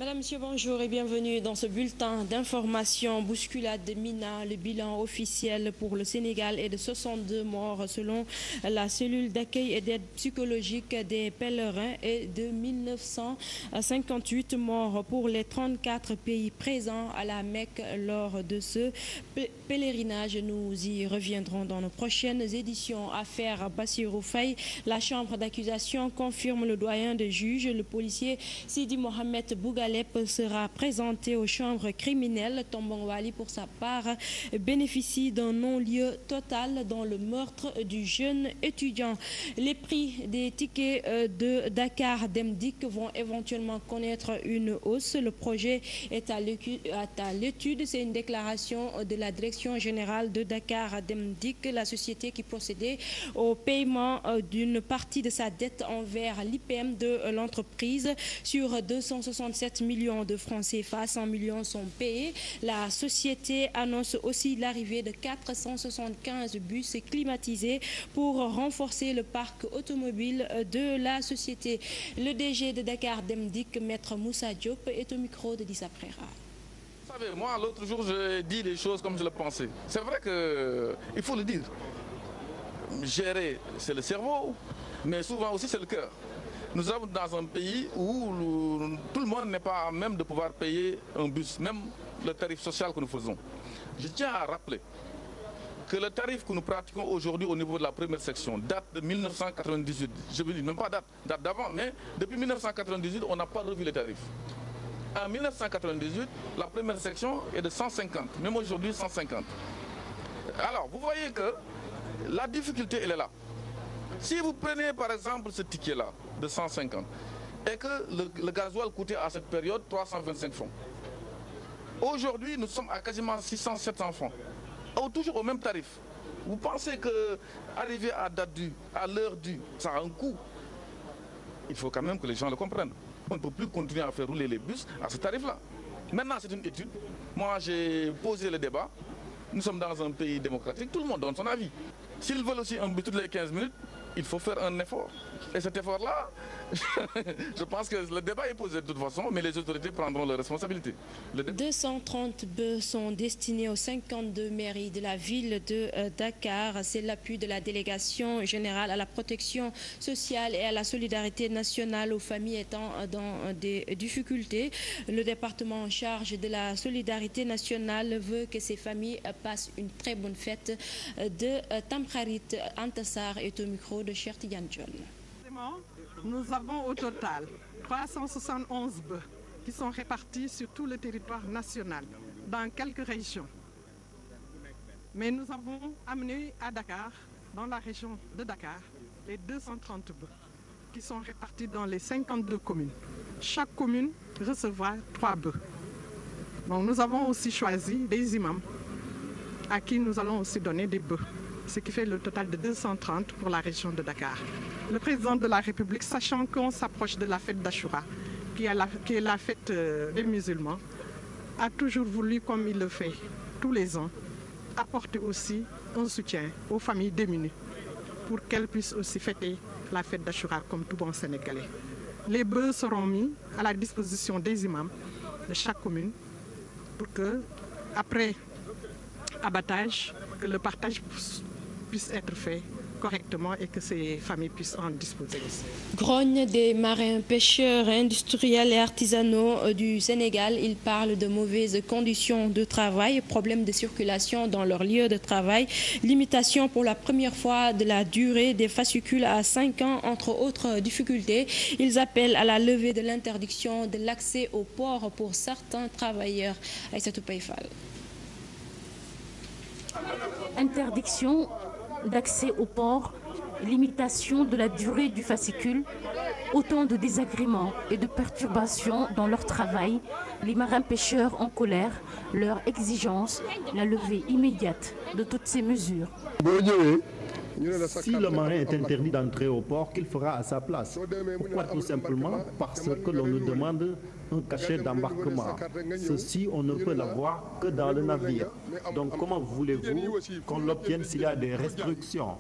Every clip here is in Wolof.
Madame, Monsieur, bonjour et bienvenue dans ce bulletin d'information. Bousculade de Mina, le bilan officiel pour le Sénégal est de 62 morts selon la cellule d'accueil et d'aide psychologique des pèlerins et de 1958 morts pour les 34 pays présents à la Mecque lors de ce pèlerinage. Nous y reviendrons dans nos prochaines éditions. Affaire Bassirou Faye, la chambre d'accusation confirme le doyen des juges. Le policier Sidi Mohamed Bougalep sera présenté aux chambres criminelles. Tombong Wali, pour sa part, bénéficie d'un non-lieu total dans le meurtre du jeune étudiant. Les prix des tickets de Dakar Demdik vont éventuellement connaître une hausse. Le projet est à l'étude. C'est une déclaration de la direction générale de Dakar Demdik, la société qui procédait au paiement d'une partie de sa dette envers l'IPM de l'entreprise. Sur 267 millions de francs CFA, 100 millions sont payés. La société annonce aussi l'arrivée de 475 bus climatisés pour renforcer le parc automobile de la société. Le DG de Dakar Demdik, Maître Moussa Diop, est au micro de Dissa Prera. Vous savez, moi, l'autre jour, je dis les choses comme je le pensais. C'est vrai qu'il faut le dire. Gérer, c'est le cerveau, mais souvent aussi, c'est le cœur. Nous sommes dans un pays où tout le monde n'est pas à même de pouvoir payer un bus, même le tarif social que nous faisons. Je tiens à rappeler que le tarif que nous pratiquons aujourd'hui au niveau de la première section date de 1998. Je ne veux dire même pas date d'avant, mais depuis 1998, on n'a pas revu les tarifs. En 1998, la première section est de 150, même aujourd'hui 150. Alors, vous voyez que la difficulté, elle est là. Si vous prenez par exemple ce ticket-là de 150 et que le gasoil coûtait à cette période 325 francs. Aujourd'hui, nous sommes à quasiment 600-700 francs, toujours au même tarif. Vous pensez qu'arriver à date due, à l'heure due, ça a un coût. Il faut quand même que les gens le comprennent. On ne peut plus continuer à faire rouler les bus à ce tarif-là. Maintenant, c'est une étude. Moi, j'ai posé le débat. Nous sommes dans un pays démocratique, tout le monde donne son avis. S'ils veulent aussi un bus toutes les 15 minutes, il faut faire un effort. Et cet effort-là, je pense que le débat est posé de toute façon, mais les autorités prendront leurs responsabilités. 230 bus sont destinés aux 52 mairies de la ville de Dakar. C'est l'appui de la délégation générale à la protection sociale et à la solidarité nationale aux familles étant dans des difficultés. Le département en charge de la solidarité nationale veut que ces familles passent une très bonne fête de Tamkharit. Antassar est au micro de Cheikh Tidiane John. Nous avons au total 371 bœufs qui sont répartis sur tout le territoire national, dans quelques régions. Mais nous avons amené à Dakar, dans la région de Dakar, les 230 bœufs qui sont répartis dans les 52 communes. Chaque commune recevra 3 bœufs. Donc nous avons aussi choisi des imams à qui nous allons aussi donner des bœufs, ce qui fait le total de 230 pour la région de Dakar. Le président de la République, sachant qu'on s'approche de la fête d'Achoura, qui est la fête des musulmans, a toujours voulu, comme il le fait tous les ans, apporter aussi un soutien aux familles démunies pour qu'elles puissent aussi fêter la fête d'Achoura comme tout bon Sénégalais. Les bœufs seront mis à la disposition des imams de chaque commune pour que, après abattage, que le partage puisse être fait correctement et que ces familles puissent en disposer aussi. Grogne des marins, pêcheurs, industriels et artisanaux du Sénégal. Ils parlent de mauvaises conditions de travail, problèmes de circulation dans leur lieu de travail, limitation pour la première fois de la durée des fascicules à 5 ans, entre autres difficultés. Ils appellent à la levée de l'interdiction de l'accès au port pour certains travailleurs. Aïssatou Païfal. Interdiction d'accès au port, limitation de la durée du fascicule, autant de désagréments et de perturbations dans leur travail. Les marins-pêcheurs en colère, leur exigence, la levée immédiate de toutes ces mesures. Si le marin est interdit d'entrer au port, qu'il fera à sa place? Pourquoi? Tout simplement parce que l'on nous demande un cachet d'embarquement. Ceci, on ne peut l'avoir que dans le navire. Donc comment voulez-vous qu'on l'obtienne s'il y a des restrictions?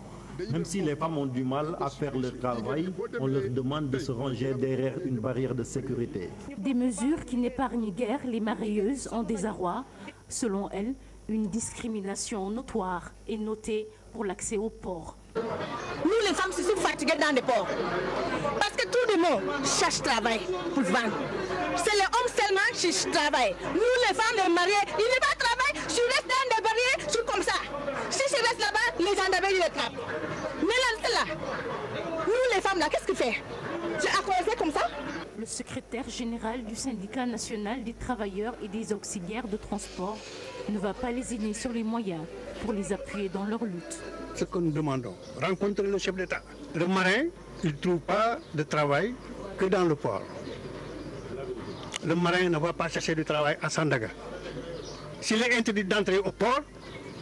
Même si les femmes ont du mal à faire leur travail, on leur demande de se ranger derrière une barrière de sécurité. Des mesures qui n'épargnent guère les marieuses en désarroi. Selon elles, une discrimination notoire est notée pour l'accès au port. Nous, les femmes, nous sommes fatiguées dans les ports. Parce que tout le monde cherche travail pour vendre. C'est les hommes seulement qui travaillent. Nous, les femmes, les mariés, ils ne vont pas travailler. Je reste dans des barrières, je suis comme ça. Si je reste là-bas, les gendarmes, ils les trappent. Mais là, nous, les femmes, là, qu'est-ce qu'on fait? C'est à cause comme ça? Le secrétaire général du syndicat national des travailleurs et des auxiliaires de transport ne va pas lésiner sur les moyens pour les appuyer dans leur lutte. Ce que nous demandons, rencontrer le chef d'État. Le marin, il ne trouve pas de travail que dans le port. Le marin ne va pas chercher du travail à Sandaga. S'il est interdit d'entrer au port,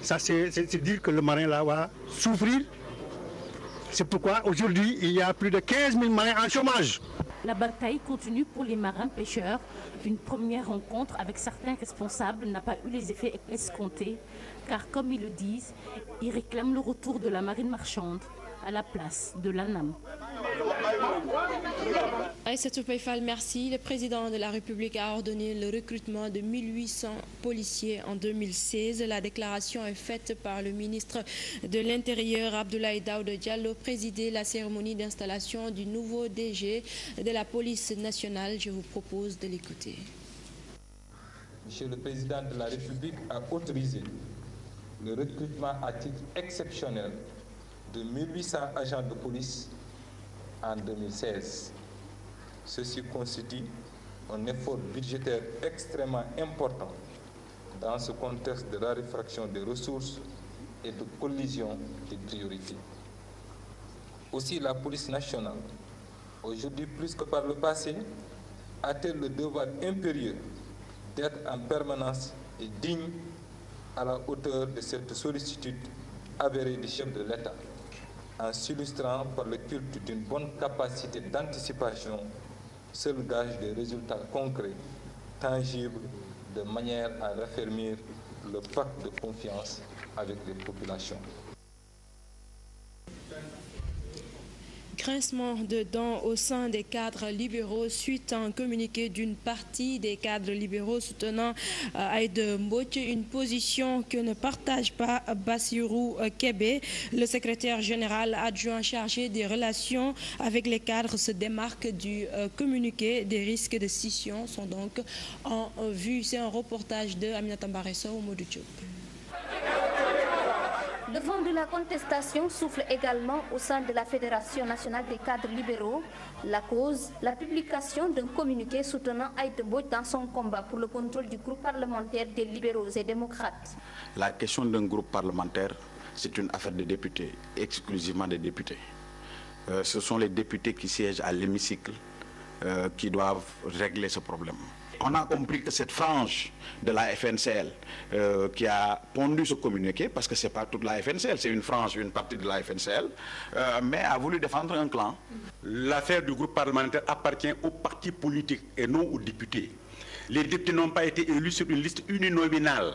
ça c'est dire que le marin là va souffrir. C'est pourquoi aujourd'hui, il y a plus de 15 000 marins en chômage. La bataille continue pour les marins pêcheurs. Une première rencontre avec certains responsables n'a pas eu les effets escomptés, car comme ils le disent, ils réclament le retour de la marine marchande à la place de l'ANAM. Aïssatou Paye-Fall, merci. Le président de la République a ordonné le recrutement de 1800 policiers en 2016. La déclaration est faite par le ministre de l'Intérieur, Abdoulaye Daouda Diallo, présidé la cérémonie d'installation du nouveau DG de la police nationale. Je vous propose de l'écouter. Monsieur le président de la République a autorisé le recrutement à titre exceptionnel de 1800 agents de police en 2016. Ceci constitue un effort budgétaire extrêmement important dans ce contexte de raréfaction des ressources et de collision des priorités. Aussi, la police nationale, aujourd'hui plus que par le passé, a-t-elle le devoir impérieux d'être en permanence et digne à la hauteur de cette sollicitude avérée du chef de l'État, en s'illustrant par le culte d'une bonne capacité d'anticipation, seul gage des résultats concrets, tangibles, de manière à raffermir le pacte de confiance avec les populations. Grincement de dents au sein des cadres libéraux suite à un communiqué d'une partie des cadres libéraux soutenant Aïda Mbodj, une position que ne partage pas Bassirou Kébé. Le secrétaire général adjoint chargé des relations avec les cadres se démarque du communiqué. Des risques de scission sont donc en vue. C'est un reportage de Aminata Mbaresso au Modou Diop. Le vent de la contestation souffle également au sein de la Fédération nationale des cadres libéraux. La cause, la publication d'un communiqué soutenant Aïda Mbodj dans son combat pour le contrôle du groupe parlementaire des libéraux et démocrates. La question d'un groupe parlementaire, c'est une affaire de députés, exclusivement des députés. Ce sont les députés qui siègent à l'hémicycle qui doivent régler ce problème. On a compris que cette frange de la FNCL qui a pondu ce communiqué, parce que ce n'est pas toute la FNCL, c'est une frange, une partie de la FNCL, mais a voulu défendre un clan. L'affaire du groupe parlementaire appartient aux partis politiques et non aux députés. Les députés n'ont pas été élus sur une liste uninominale.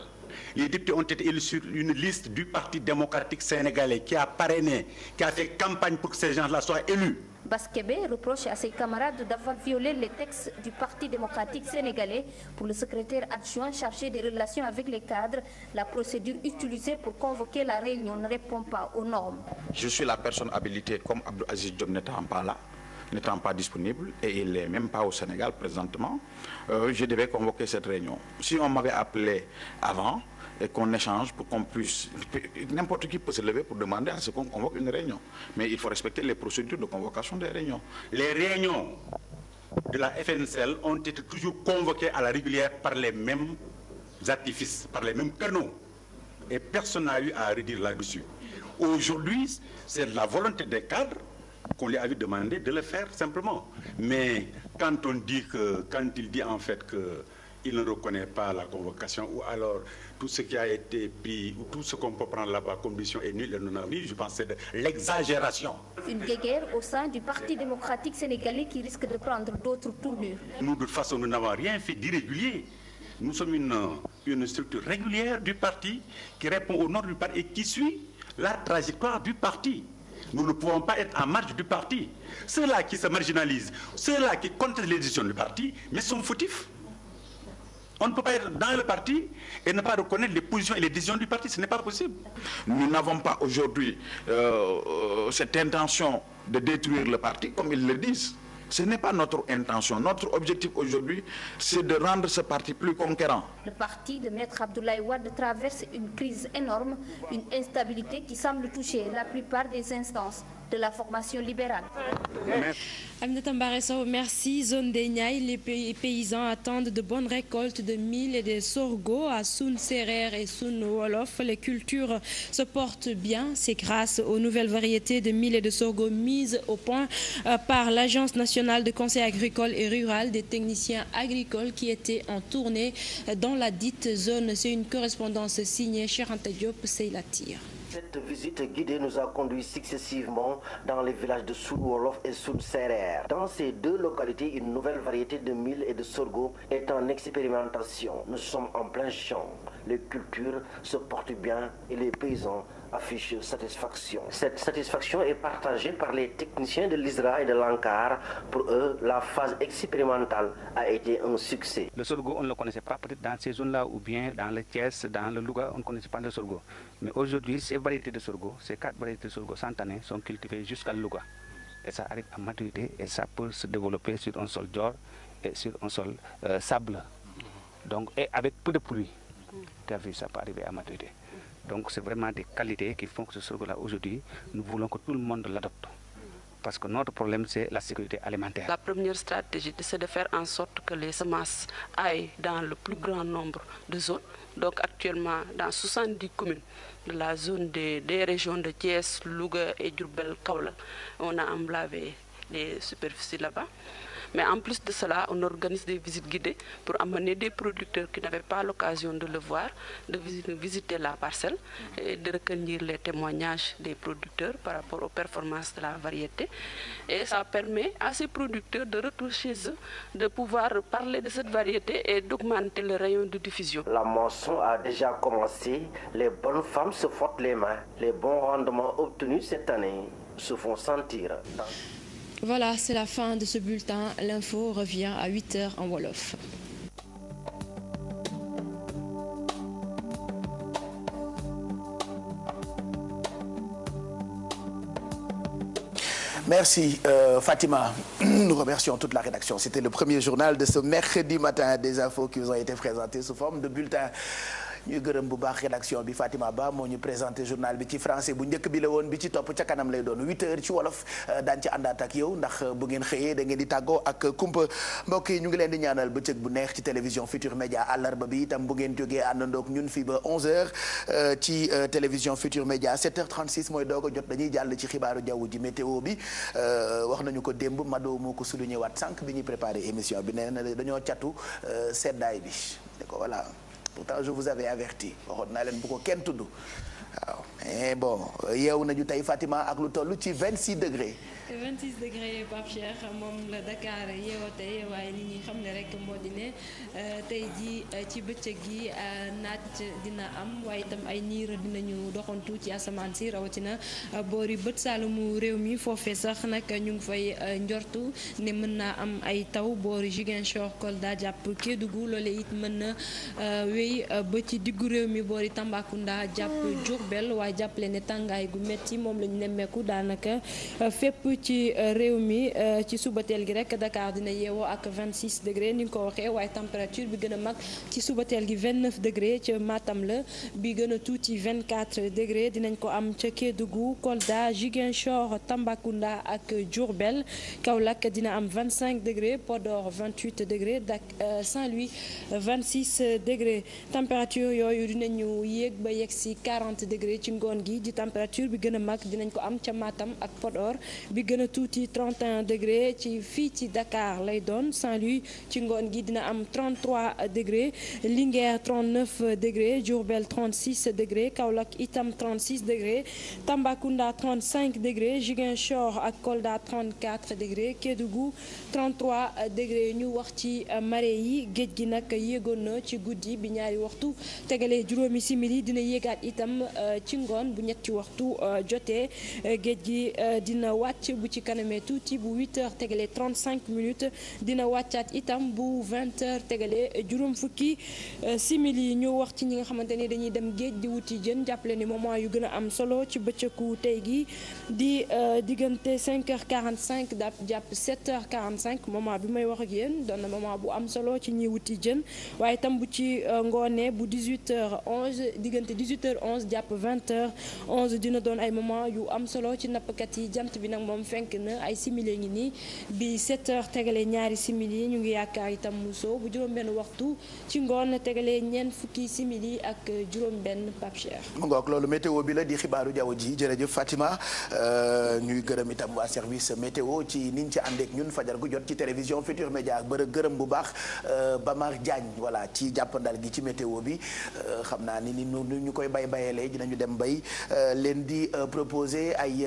Les députés ont été élus sur une liste du Parti démocratique sénégalais qui a parrainé, qui a fait campagne pour que ces gens-là soient élus. Baskebe reproche à ses camarades d'avoir violé les textes du Parti démocratique sénégalais. Pour le secrétaire adjoint chargé des relations avec les cadres, la procédure utilisée pour convoquer la réunion ne répond pas aux normes. Je suis la personne habilitée, comme Abdou Aziz Diop n'étant pas là, n'étant pas disponible, et il n'est même pas au Sénégal présentement, je devais convoquer cette réunion. Si on m'avait appelé avant, et qu'on échange pour qu'on puisse... N'importe qui peut se lever pour demander à ce qu'on convoque une réunion. Mais il faut respecter les procédures de convocation des réunions. Les réunions de la FNCL ont été toujours convoquées à la régulière par les mêmes artifices, par les mêmes canaux. Et personne n'a eu à redire là-dessus. Aujourd'hui, c'est la volonté des cadres qu'on lui avait demandé de le faire simplement. Mais quand on dit que, quand il dit en fait que il ne reconnaît pas la convocation, ou alors tout ce qui a été pris, ou tout ce qu'on peut prendre là-bas comme mission est nul et non avenu, je pense que c'est de l'exagération. Une guéguerre au sein du Parti démocratique sénégalais qui risque de prendre d'autres tournures. Nous, de toute façon, nous n'avons rien fait d'irrégulier. Nous sommes une structure régulière du parti qui répond au nom du parti et qui suit la trajectoire du parti. Nous ne pouvons pas être en marge du parti. Ceux-là qui se marginalisent, ceux-là qui contestent les décisions du parti, mais sont fautifs. On ne peut pas être dans le parti et ne pas reconnaître les positions et les décisions du parti. Ce n'est pas possible. Nous n'avons pas aujourd'hui cette intention de détruire le parti, comme ils le disent. Ce n'est pas notre intention. Notre objectif aujourd'hui, c'est de rendre ce parti plus conquérant. Le parti de Maître Abdoulaye Wade traverse une crise énorme, une instabilité qui semble toucher la plupart des instances de la formation libérale. Aminata Mbaré Sow, merci. Zone des Niayes, les paysans attendent de bonnes récoltes de mil et de sorgho à Soun Serer et Soun Wolof. Les cultures se portent bien. C'est grâce aux nouvelles variétés de mil et de sorgho mises au point par l'Agence nationale de conseil agricole et rural des techniciens agricoles qui étaient en tournée dans la dite zone. C'est une correspondance signée Cheikh Anta Diop, Seylatir. Cette visite guidée nous a conduit successivement dans les villages de Soun Wolof et Soun Serer. Dans ces deux localités, une nouvelle variété de mil et de sorgho est en expérimentation. Nous sommes en plein champ. Les cultures se portent bien et les paysans affichent satisfaction. Cette satisfaction est partagée par les techniciens de l'ISRA et de l'ANCAR. Pour eux, la phase expérimentale a été un succès. Le sorgho, on ne le connaissait pas peut-être dans ces zones-là ou bien dans le Thiès, dans le Louga, on ne connaissait pas le sorgho. Mais aujourd'hui, ces variétés de sorgho, ces 4 variétés de sorgho centenaires sont cultivées jusqu'à Louga. Et ça arrive à maturité et ça peut se développer sur un sol d'or et sur un sol sable. Donc, et avec peu de pluie. Tu as vu, ça peut arriver à maturité. Donc c'est vraiment des qualités qui font que ce sorgho-là, aujourd'hui, nous voulons que tout le monde l'adopte. Parce que notre problème, c'est la sécurité alimentaire. La première stratégie, c'est de faire en sorte que les semences aillent dans le plus grand nombre de zones. Donc actuellement, dans 70 communes de la zone des régions de Thiès, Louga et Diourbel, Kaolack, on a emblavé les superficies là-bas. Mais en plus de cela, on organise des visites guidées pour amener des producteurs qui n'avaient pas l'occasion de le voir, de visiter la parcelle et de recueillir les témoignages des producteurs par rapport aux performances de la variété. Et ça permet à ces producteurs de retourner chez eux, de pouvoir parler de cette variété et d'augmenter le rayon de diffusion. La moisson a déjà commencé. Les bonnes femmes se frottent les mains. Les bons rendements obtenus cette année se font sentir. Voilà, c'est la fin de ce bulletin. L'info revient à 8h en Wolof. Merci Fatima. Nous remercions toute la rédaction. C'était le premier journal de ce mercredi matin, des infos qui vous ont été présentées sous forme de bulletin. ñuy gërëm bu baax rédaction bi Fatima Ba moo ñu présenté journal bi ci français bu njëkk bi la woon bi ci topp ca kanam lay doon 8h ci wolof daan ci àndaat ak yow ndax bu ngeen xëyee da ngeen di tàggoo ak kumpa mbokk yi ñu ngi leen di ñaanal bëccëg bu neex ci télévision Futur Média àllarba bi itam bu ngeen jógee àndandoog ñun fii ba 11h ci télévision Futur Média 7h36 mooy doog a jot dañuy jàll ci xibaaru jaww ji météo bi wax nañu ko démb Mado moo ko souligné waat sànq bi ñuy préparé émission bi nee na dañoo catu seddaay bi ne ko voilà. Pourtant je vous avais averti waxoon naa leen bu ko kenn tudd waaw mais bon yeewu nañu tey Fatima ak lu toll ci 26 degrés. 26 degrés Pape Cheikh moom la Dakar yeewoo tey waaye nit ñi xam ne rek moo di ne tey jii ci bëccëg gi naaj dina am waaye itam ay niir dinañu doxantu ci asamaan si rawatina boori bët saalumu réew mi foofee sax nag ñu ngi fay njortu ne mën naa am ay taw boori Ziguinchor Kolda jàpp Kédougou loole it mën na wéy ba ci diggu réew mi boori Tambacounda jàpp Diourbel waaye jàppale ne tàngaay gu metti moom la ñu nemmeeku daanaka fépp ci réew mi ci subateel gi rek Dakar dina yeewoo ak 26 degré ni nga ko waxee waaye température bi gën a mag ci subateel gi 29 degré ca Matam la bi gën a tuuti 24 degré dinañ ko am ca Kédougou Kolda Ziguinchor Tambacounda ak Diourbel Kaolack dina am 25 degré Podor 28 degré Saint-Louis 26 degré température yooyu dinañu yéeg ba yegg si 40 degré ci ngoon gi di température bi gën a mag dinañ ko am ca Matam ak Podor bi gën a tuuti 31 degré ci fii ci Dakar lay doon Saint-Louis ci ngoon gi dina am 33 degré Linguère 39 degré Diourbel 36 degré Kaolack itam 36 degré Tambacounda 35 degré Ziguinchor ak Kolda 34 degré Kédougou 33 degré ñu wax ci marée yi géej gi nag yéegoon na ci guddi bi ñaari waxtu tegalee juróomi simili dina yéegaat itam ci ngoon bu ñetti waxtu jotee géej gi dina wàcc bu ci kanamee tuuti bu 8h tegalee 35 minutes dina wàccaat itam bu 20h tegalee juróom fukki simili ñu wax ci ñi nga xamante ni dañuy dem géej di wuti jën jàppale ni moment yu gën a am solo ci bëccëgu tey gi di diggante 5h45 jàpp 7h45 moment bi may wax ak yéen doon na moment bu am solo ci ñi wuti jën waaye itam bu ci ngoonee bu 18h11 diggante 18h11 jàpp 20h11 dina doon ay moment yu am solo ci nappkat yi jant bi nag moom fenk na ay simili ngi nii bi 7h tegalee ñaari simili ñu ngi yaakaar itam musoo bu juróom-benn waxtu ci ngoon tegalee ñeent fukki simili ak juróom-benn Pape Cheikh. mu ngoog loolu météo bi la di xibaaru jaww ji jërëjëf Fatima ñuy gërëm itam waa service météo ci niñ ci àndeek ñun fajar gu jot ci télévision Futurs Médias gërëm bu baax Bamar Diagne voilà ci jàppandal gi ci météo bi xam naa ni ñu koy bayalee dinañu dem bay leen di proposer ay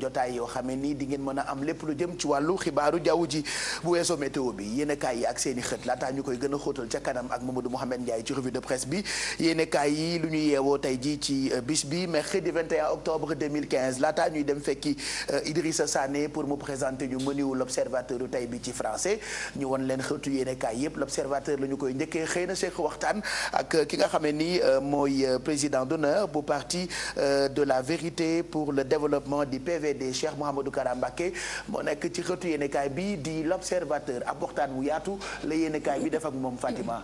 jotaay yoo xam ne ni di ngeen mën a am lépp lu jëm ci wàllu xibaaru jaww ji bu weesoo météo bi yéenekaay yi ak seen i xët laataa ñu koy gën a xóotal ca kanam ak Mamadou Mouhamed Ndiaye ci revue de presse bi yéenekaay yi lu ñu yeewoo tey ji ci bis bi mercredi 21 octobre 2015 laataa ñuy dem fekki Idrissa Sané pour mu présenter ñu menu l'observateur u tey bi ci français ñu won leen xëtu yéenekaay yépp l'observateur la ñu koy njëkkee xëy na seq waxtaan ak ki nga xam ne ni mooy président d'honneur bu parti de la vérité pour le développement du PVD Cheikh Mouhamadou Kara Mbacké moo nekk ci xëtu yéenekaay bi di l'observateur ab waxtaan bu yaatu la yéenekaay bi def ak moom Fatima.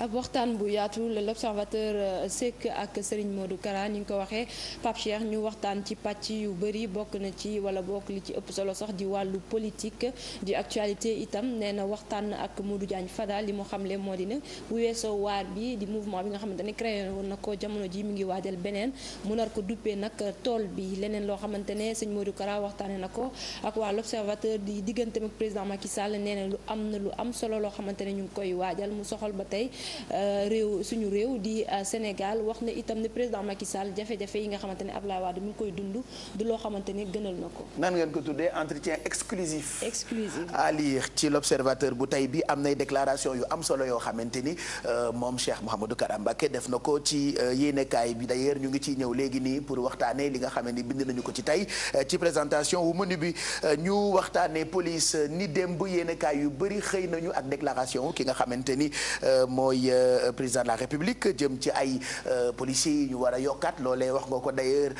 ab waxtaan bu yaatu la l'observateur sekk ak Serigne Modou Kara ni nga ko waxee Pape Cheikh ñu waxtaan ci pàcc yu bëri bokk na ci wala bokk li ci ëpp solo sax di wàllu politique di actualité itam nee na waxtaan ak Modou Diagne Fada li mu xamle moo di ne bu weesoo waar bi di mouvement bi nga xamante ne créé woon na ko jamono ji mi ngi waajal beneen mu nar ko duppee nag tool bi leneen loo xamante ne sëñ Modou Kara waxtaane na ko ak waa l'observateur di diggante ak président Macky Sall nee na lu am solo loo xamante ne ñu ngi koy waajal mu soxal ba tey suñu réew di Sénégal wax na itam ne président Macky Sall jafe-jafe yi nga xamante ne Abdoulaye Wade mi ngi koy dund du loo xamante ne gënal na ko. nan ngeen ko tuddee entretien exclusif à lire ci l'observateur bu tey bi am nay déclaration yu am solo yoo xamante ni moom Cheikh Mouhamadou Kara Mbacké def na ko ci yéenekaay bi d'ailleurs ñu ngi ciy ñëw léegi nii pour waxtaanee li nga xam ne bind nañu ko ci tey ci présentation wu menu bi ñu waxtaanee police ni démb yéenekaay yu bëri xëy nañu ak déclaration ki nga xamante ni mooy président de la République jëm ci ay policiers yi ñu war a yokkaat loolee wax nga ko d'ailleurs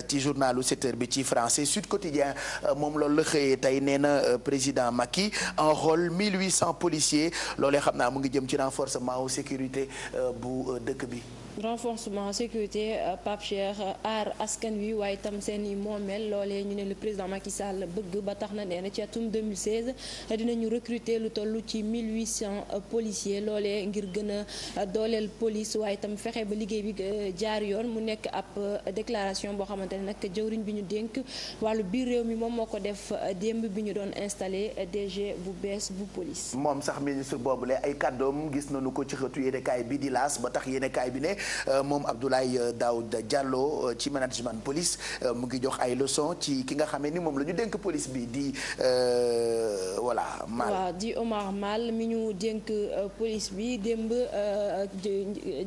ci journalu 7h bi ci français Sud Quotidien moom loolu la xëyee tey nee na président Macky enrôle 1800 policiers loolee xam naa mu ngi jëm ci renforcement wu sécurité bu dëkk bi. renforcement sécurité Pape Cheikh aar askan wi waaye itam seen i moomeel loolee ñu ne le président Macky Sall bëgg ba tax na nee na ci atum 2016 dinañu recruter lu toll ci 1800 policiers loolee ngir gën a dooleel police waaye itam fexe ba liggéey bi jaar yoon mu nekk ab déclaration boo xamante ne nag jëwriñ bi ñu dénk wàllu biir réew mi moom moo ko def démb bi ñu doon installé DG bu bees bu police. moom sax ministre boobule ay kàddoom gis nañu ko ci xëtu yéenekaay bi di laas ba tax yéenekaay bi ne. moom Abdoulaye Daouda Diallo ci management police mu ngi jox ay leçons ci ki nga xamee ni moom la ñu dénk police bi di voilà. Mal waaw di Omar Mal mi ñu dénk police bi démb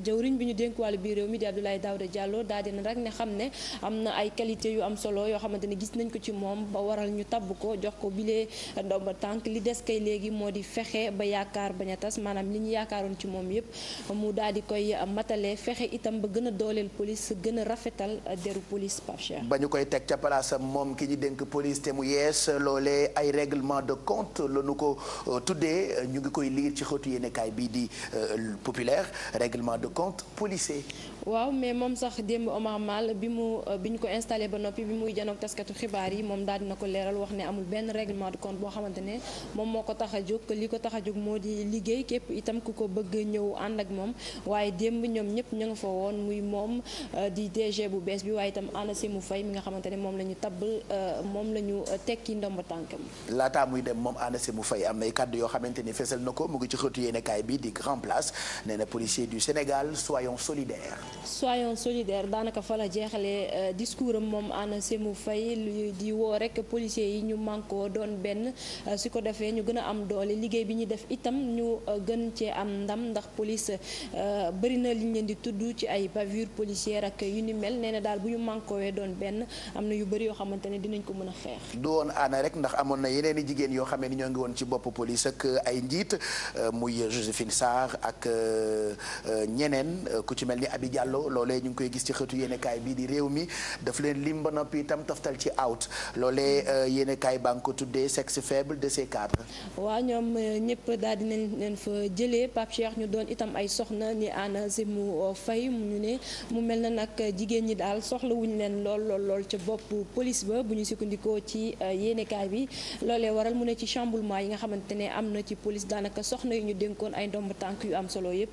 jëwriñ bi ñu dénk wàllu biir réew mi di Abdoulaye Daouda Diallo daal dina rek ne xam ne am na ay qualité yu am solo yoo xamante ne gis nañ ko ci moom ba waral ñu tabb ko jox ko bile ndomba tànk li des kay léegi moo di fexe ba yaakaar bañ a tas maanaam li ñu yaakaaroon ci moom yépp mu daal di koy matale. fexe itam ba gën a dooleel police gën a rafetal deru police Pape Cheikh. ba ñu koy teg ca palaasam moom ki ñu dénk police te mu yees loolee ay règlement de compte la ñu ko tuddee ñu ngi koy liir ci xëtu yéenekaay bii di populaire règlement de compte policier. waaw mais moom sax démb Omar Mal bi ñu ko installé ba noppi bi muy janoog taskatu xibaar yi moom daal dina ko leeral wax ne amul benn règlement de compte boo xamante ne moom moo ko tax a jóg li ko tax a jóg moo di liggéey képp itam ku ko bëgg ñëw ànd ak moom waaye démb ñoom ñëpp ñu nga fa woon muy moom di DG bu bees bi waaye itam Anna Sémou Faye mi nga xamante ne moom la ñu tabb moom la ñu tekki ndomba tànkam. laataa muy dem moom Anna Sémou Faye am nay kàddu yoo xamante ni fesal na ko mu ngi ci xëtu yéenekaay bi di Grand Place nee na policiers du Sénégal soyons solidaires. soyons solidaires daanaka fa la jeexalee discours am moom Anna Sémou Faye di woo rek policiers yi ñu mànkoo doon benn su ko defee ñu gën a am doole liggéey bi ñu def itam ñu gën cee am ndam ndax police bëri na li ñu leen di tudd ci ay bavure policière ak yu ni mel nee na daal bu ñu mànkoowee doon benn am na yu bëri yoo xamante ne dinañ ko mën a xeex. du woon Anna rek ndax amoon na yeneen i jigéen yoo xam ne ñoo ngi woon ci bopp police ak ay njiit muy Joséphine Sarr ak ñeneen ku ci mel ni Abi Diallo loolee ñu ngi koy gis ci xëtu yéenekaay bii di réew mi daf leen lim ba noppi itam toftal ci out loolee yéenekaay baa ngi ko tuddee sexe faible de ces cadres. waaw ñoom ñëpp daal dinañ leen fa jëlee Pape Cheikh ñu doon itam ay soxna ni Anna Sémou Faye ñu ne mu mel na nag jigéen ñi daal soxla wuñu leen lool ca bopp police ba bu ñu sukkandikoo ci yéenekaay bi loolee waral mu ne ci chamboulement yi nga xamante ne am na ci police daanaka soxna yu ñu dénkoon ay ndomb tànk yu am solo yëpp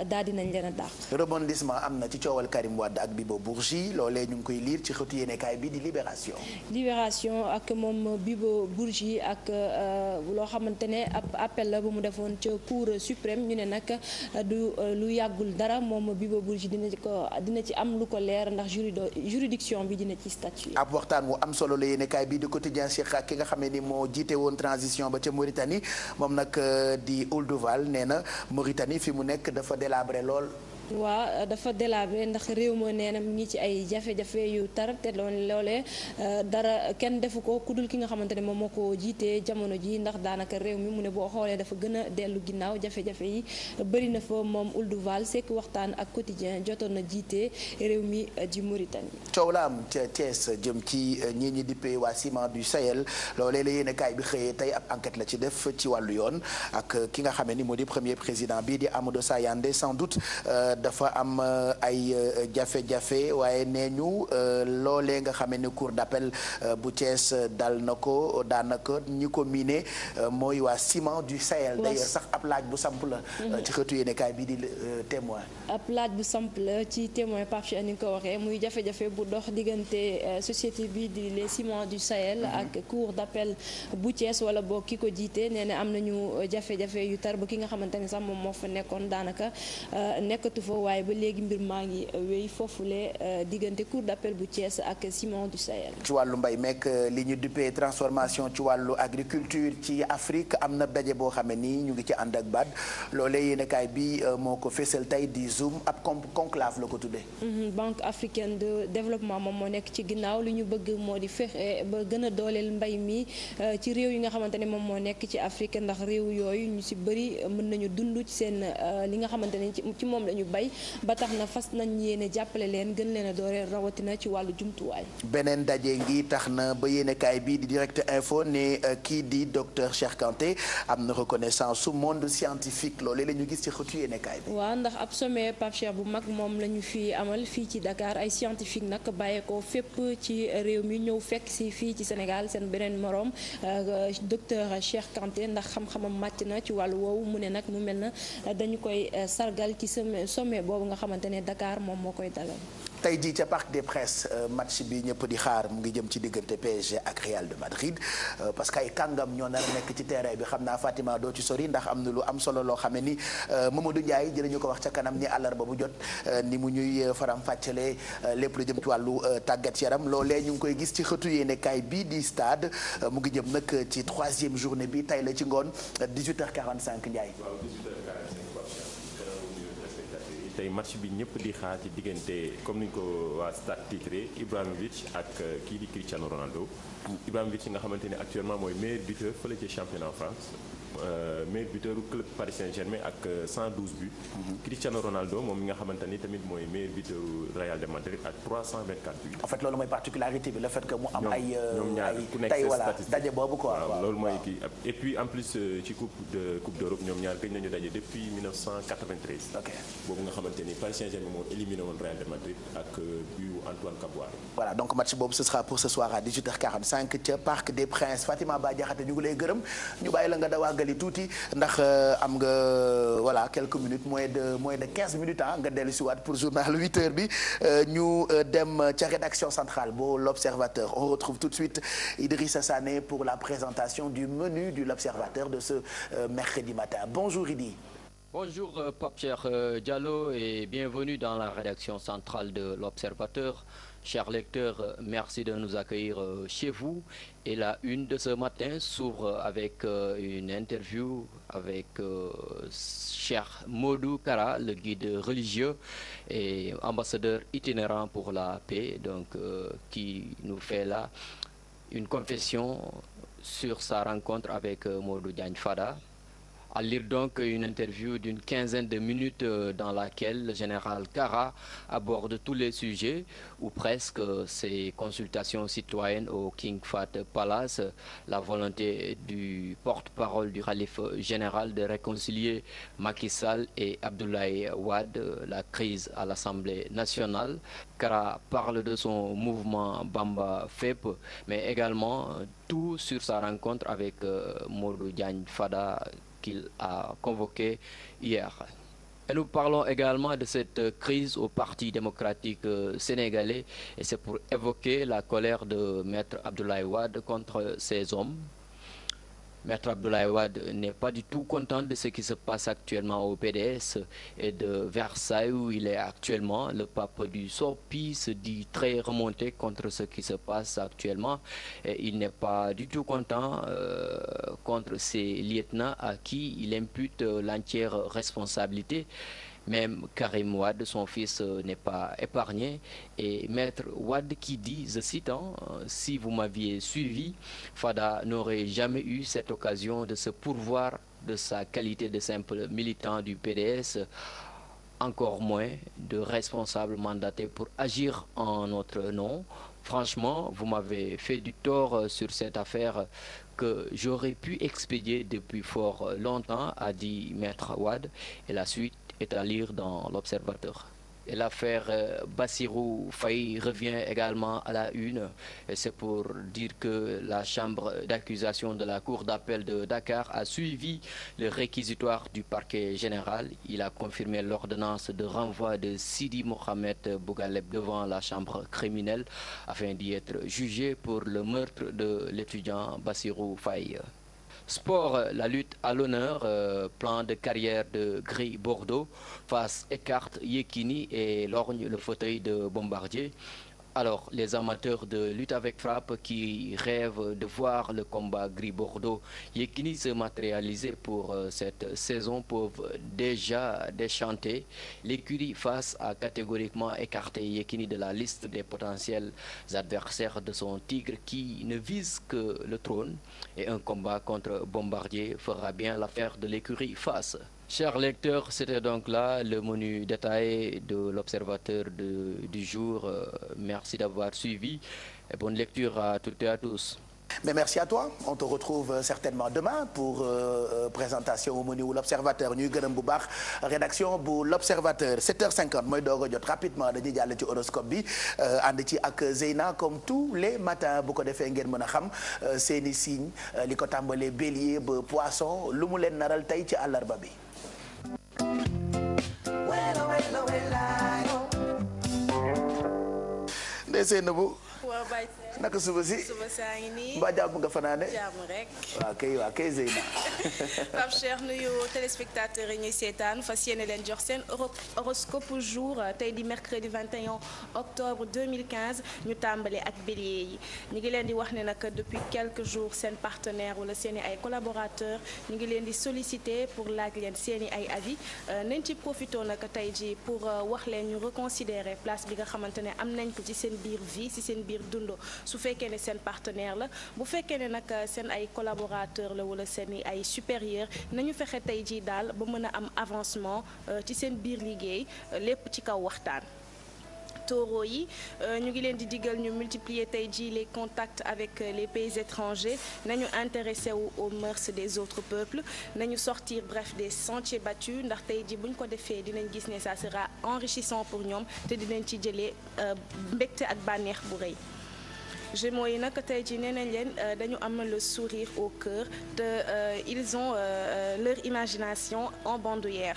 daal dinañ leen a dàq. rebondissement am na ci coowal Karim Wade ak Bibo Bourgi loolee ñu ngi koy liir ci xëtu yéenekaay bi di Libération ak moom Bibo Bourgi ak loo xamante ne ab appel la bu mu defoon ca cour suprême ñu ne nag du lu yàggul dara moom Bibo Bourgi dina ci am lu ko leer ndax juridiction bi dina ci statut. ab waxtaan wu am solo la yéenekaay bi di quotidien Cheikh ak ki nga xam ne ni moo jiite woon transition ba ca Mauritanie moom nag di Ould Val nee na Mauritanie fi mu nekk dafa délabré lool. waaw dafa délabré ndax réew ma nee na mu ngi ci ay jafe-jafe yu tar te loolee dara kenn defu ko ku dul ki nga xamante ne moom moo ko jiitee jamono ji ndax daanaka réew mi mu ne boo xoolee dafa gën a dellu ginnaaw jafe-jafe yi bëri na fa moom Ould Val sekk waxtaan ak quotidien jotoon na jiite réew mi di Mauritanie. coow la am ca Thiès jëm ci ñii ñi dippee waa Ciment du Sahel loolee la yéenekaay bi xëyee tey ab enquête la ci def ci wàllu yoon ak ki nga xam ne ni moo di premier président bii di Amadou Sayandé sans doute. dafa am ay jafe-jafe waaye nee ñu loolee nga xam ne cour d'appel bu Thiès dal na ko daanaka ñi ko miine mooy waa Ciment du Sahel. d'ailleurs sax ab laaj bu samp la. ci xëtu yéenekaay bi di témoin. ab laaj bu samp la ci témoin Pape Cheikh ni nga ko waxee muy jafe-jafe bu dox diggante société bi di les Ciments du Sahel. ak cour d'appel bu Thiès wala boo ki ko jiite nee na am nañu jafe-jafe yu tar ba ki nga xamante ne sax moom moo fa nekkoon daanaka nekkatu fa waaye ba léegi mbir maa ngi wéy foofule diggante cour d'appel bu Thiès ak Ciment du Sahel. ci wàllu mbay meek li ñu duppee transformation ci wàllu agriculture ci Afrique am na daje boo xam ne nii ñu ngi ci ànd ak BAD loolee yéenekaay bi moo ko fésal tey di Zoom ab conclave la ko tuddee. Banque africaine de développement moom moo nekk ci ginnaaw li ñu bëgg moo di fexe ba gën a dooleel mbay mi ci réew yi nga xamante ne moom moo nekk ci Afrique ndax réew yooyu ñu ci bëri mën nañu dund ci seen li nga xamante ne ci moom la ñu bay ba tax na fas nañ yéene jàppale leen gën leen a dooleel rawatina ci wàllu jumtuwaay. beneen daje ngi tax na ba yéenekaay bii di Direct Info ne kii di docteur Cheikh Kanté am na reconnaissance su monde scientifique loolee la ñu gis ci xëtu yéenekaay bi. waaw ndax ab sommet Pape Cheikh bu mag moom la ñu fi amal fii ci Dakar ay scientifique nag bàyyeekoo fépp ci réew mi ñëw fekk si fii ci Sénégal seen beneen moroom docteur Cheikh Kanté ndax xam-xamam màcc na ci wàllu woowu mu ne nag mu mel na dañu koy sargal ci sommet boobu nga xamante ne Dakar moom moo koy dalal. tey jii ca Parc des Princes match bi ñëpp di xaar mu ngi jëm ci diggante PSG ak Real de Madrid parce que ay kàngam ñoo nar a nekk ci terrain bi xam naa Fatima doo ci sori ndax am na lu am solo loo xam ne ni Mamadou Ndiaye dinañu ko wax ca kanam ni àllarba bu jot ni mu ñuy faram fàccale lépp lu jëm ci wàllu tàggat yaram loolee ñu ngi koy gis ci xëtu yéenekaay bii di stade mu ngi jëm nag ci 3e journée bi tey la ci ngoon 18h45 Ndiaye. tey match bi ñëpp di xaar ci diggante comme ni ñu ko waa stade titré Ibrahimovic ak kii di Cristiano Ronaldo Ibrahimovic nga xamante ne actuellement mooy meilleur buteur fële ci championnat France meilleur buteur club Paris Saint-Germain ak 112 buts. Cristiano Ronaldo moom mi nga xamante ni tamit mooy meilleur buteur Real de Madrid ak 324 buts. en fait loolu mooy particularité bi le fait que mu am ay ñoom ñaar ku nekk tey voilà daje boobu quoi. waaw loolu mooy kii et puis en plus ci coupe d'Europe ñoom ñaar gëj nañu daje depuis 1993. ok boobu nga xamante ni Paris Saint-Germain moo éliminé woon Real de Madrid ak but Antoine Kabouar. voilà donc match boobu ce sera pour ce soir à 18h45 ca Parc des Princes Fatima Ba Diakhaté ñu ngi lay gërëm ñu bàyyi la nga dawaa mottali tuuti ndax am nga voilà quelques minutes moins de 15 minutes nga dellu si waat pour journal 8h bi ñu dem ca rédaction centrale bu l'Observateur. On retrouve tout de suite Idrissa Sané pour la présentation du menu de l'Observateur de ce mercredi matin. Bonjour Idi. Bonjour Pape Cheikh Diallo et bienvenue dans la rédaction centrale de l'Observateur. Chers lecteurs, merci de nous accueillir chez vous. Et la une de ce matin s'ouvre avec une interview avec Cheikh Modou Kara, le guide religieux et ambassadeur itinérant pour la paix, donc qui nous fait là une confession sur sa rencontre avec Modou Diagne Fada. À lire donc une interview d'une quinzaine de minutes dans laquelle le général Kara aborde tous les sujets, ou presque ses consultations citoyennes au King Fahd Palace, la volonté du porte-parole du khalife général de réconcilier Macky Sall et Abdoulaye Wade, la crise à l'Assemblée nationale. Kara parle de son mouvement Bamba FEP, mais également tout sur sa rencontre avec Modou Diagne Fada, qu'il a convoqué hier. Et nous parlons également de cette crise au Parti démocratique sénégalais, et c'est pour évoquer la colère de Maître Abdoulaye Wade contre ces hommes. Maître Abdoulaye Wade n'est pas du tout content de ce qui se passe actuellement au PDS et de Versailles où il est actuellement. Le pape du Sorpi se dit très remonté contre ce qui se passe actuellement et il n'est pas du tout content contre ses lieutenants à qui il impute l'entière responsabilité. Même Karim Wade, son fils, n'est pas épargné. Et Maître Wade qui dit, je cite, si vous m'aviez suivi, Fada n'aurait jamais eu cette occasion de se pourvoir de sa qualité de simple militant du PDS, encore moins de responsable mandaté pour agir en notre nom. Franchement, vous m'avez fait du tort sur cette affaire que j'aurais pu expédier depuis fort longtemps, a dit Maître Wade. Et la suite est à lire dans l'Observateur. Et l'affaire Bassirou Faye revient également à la une. Et c'est pour dire que la chambre d'accusation de la Cour d'appel de Dakar a suivi le réquisitoire du parquet général. Il a confirmé l'ordonnance de renvoi de Sidi Mohamed Bougaleb devant la chambre criminelle afin d'y être jugé pour le meurtre de l'étudiant Bassirou Faye. Sport, la lutte à l'honneur, plan de carrière de Gris Bordeaux, face écarte Yekini et lorgne le fauteuil de Bombardier. Alors, les amateurs de lutte avec frappe qui rêvent de voir le combat Gris-Bordeaux Yekini se matérialiser pour cette saison peuvent déjà déchanter. L'écurie face a catégoriquement écarté Yekini de la liste des potentiels adversaires de son tigre qui ne vise que le trône. Et un combat contre Bombardier fera bien l'affaire de l'écurie face. Chers lecteurs, c'était donc là le menu détaillé de l'Observateur du jour. Merci d'avoir suivi et bonne lecture à toutes et à tous. Mais merci à toi. On te retrouve certainement demain pour présentation au menu wu l'Observateur ñuy gërëm bu baax rédaction bu l'Observateur 7h50 mooy doog a jot rapidement dañuy jàll ci horoscope bi ànd ci ak Zeyna comme tous les matins bu ko defee ngeen mën a xam seeni signe li ko tàmbalee bélier ba poisson lu mu leen naral tey ci àllarba bi. Ndeye bu naka suba si suba saa ngi nii mbaa jàmm nga fanaane jàmm rek waa kay Zeyna Pape Cheikh nuyu téléspectateurs yi ñuy seetaan fas yéene leen jox seen horoscope jour tey di mercredi 21 octobre 2015 ñu tàmbale ak bélier yi ñu ngi leen di wax ne nag depuis quelques jours seen partenaire wala seeni ay collaborateurs ñu ngi leen di solliciter pour laaj leen seeni ay avis nañ ci profité nag tey ji pour wax leen ñu reconsidérer place bi nga xamante ne am nañ ko ci seen biir vie ci seen biir dundo su fekkee ne seen partenaire la bu fekkee ne nag seen ay collaborateur la wala seen ay supérieur nañu fexe tey jii daal ba mën a am avancement ci seen biir liggéey lépp ci kaw waxtaan. Taureau yi ñu ngi leen di digal ñu multiplier tey jii les contacts avec les pays étrangers nañu intéressé wu aux mœurs des autres peuples nañu sortir bref des sentiers battus ndax tey jii bu ñu ko defee dinañ gis ne ça sera enrichissant pour ñoom te dinañ ci jëlee mbégte ak bànneex bu rëy. Gémeaux yi nag tey jii nee nañ leen dañu am le sourire au cœur te ils ont leur imagination en bandoulière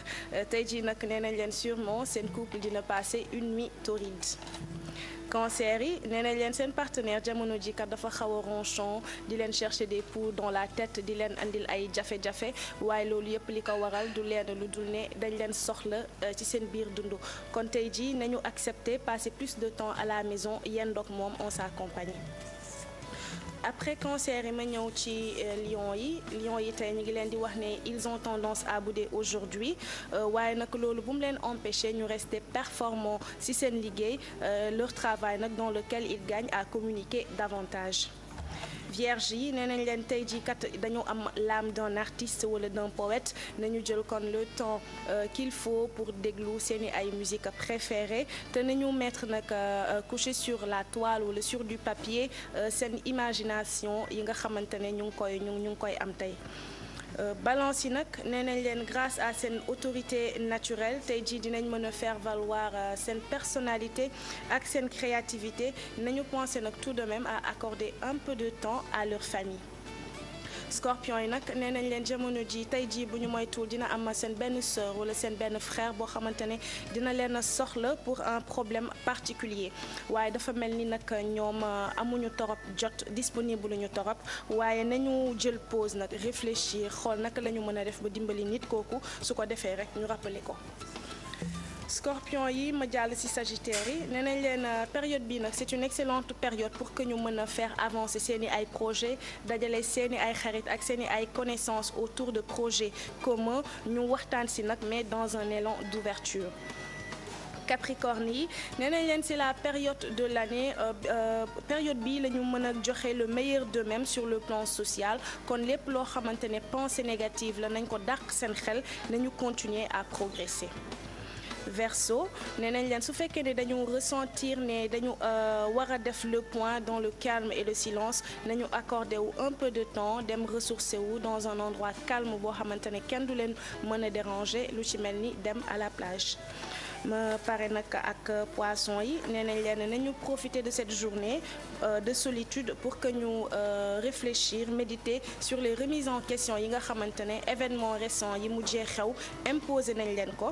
tey jii nag nee nañ leen sûrement seen couple dina passer une nuit torride. Cancer yi nee nañ leen seen partenaire jamono ji kat dafa xaw a ronchon di leen chercher des poux dans la tête di leen andil ay jafe-jafe waaye loolu yëpp li ko waral du leen lu dul ne dañ leen soxla ci seen biir dund kon tey jii nañu accepter passer plus de temps à la maison yendoog moom en sa compagnie. Après Cancer yi ma ñëw ci Lion yi tey ñu ngi leen di wax ne ils ont tendance à bouder aujourd'hui waaye nag loolu bu mu leen empêcher ñu rester performants ci seen liggéey leur travail nag dans lequel ils gagnent à communiquer davantage. Vierge yi nee nañ leen tey jii kat dañu am l'âme d'un artiste wala d'un poète nañu jël kon le temps qu'il faut pour déglu seeni ay musique préférée te nañu mettre nag coucher sur la toile wala sur du papier seen imagination yi nga xamante ne ñu ngi koy am tey. Balance yi nag nee nañ leen grâce à seen autorité naturelle tey jii dinañ mën a faire valoir seen personnalité ak seen créativité nañu penser nag tout de même à accorder un peu de temps à leur famille. Scorpion yi nag nee nañ leen jamono ji tey jii bu ñu moytuwul dina am seen benn sœur wala seen benn frère boo xamante ne dina leen a soxla pour un problème particulier waaye dafa mel ni nag ñoom amuñu torop jot disponible ñu torop waaye nañu jël pause nag réfléchir xool naka la ñu mën a def ba dimbali nit kooku su ko defee rek ñu rappeler ko. Scorpion yi ma jàll ci Sagittaire yi nee nañ leen période bi nag c'est une excellente période pour que ñu mën a faire avancer seeni ay projets dajale seeni ay xarit ak seeni ay connaissances autour de projets communs ñu waxtaan ci nag mais dans un élan d'ouverture. Capricorne yi nee nañ leen c'est la période de l'année période bi la ñu mën a joxe le meilleur d'eux-mêmes sur le plan social kon lépp loo xamante ne pensée négative la nañ ko dàq seen xel nañu continuer à progresser. Verseau nee nañ leen su fekkee ne dañu ressentir ne dañu war a def le point dans le calme et le silence nañu accorder wu un peu de temps dem ressourcer wu dans un endroit calme boo xamante ne kenn du leen mën a déranger lu ci mel ni dem à la plage. ma pare nag ak poisson yi nee nañ leen nañu profiter de cette journée de solitude pour que ñu réfléchir méditer sur les remises en question yi nga xamante ne événements récents yi mujjee xew imposé nañ leen ko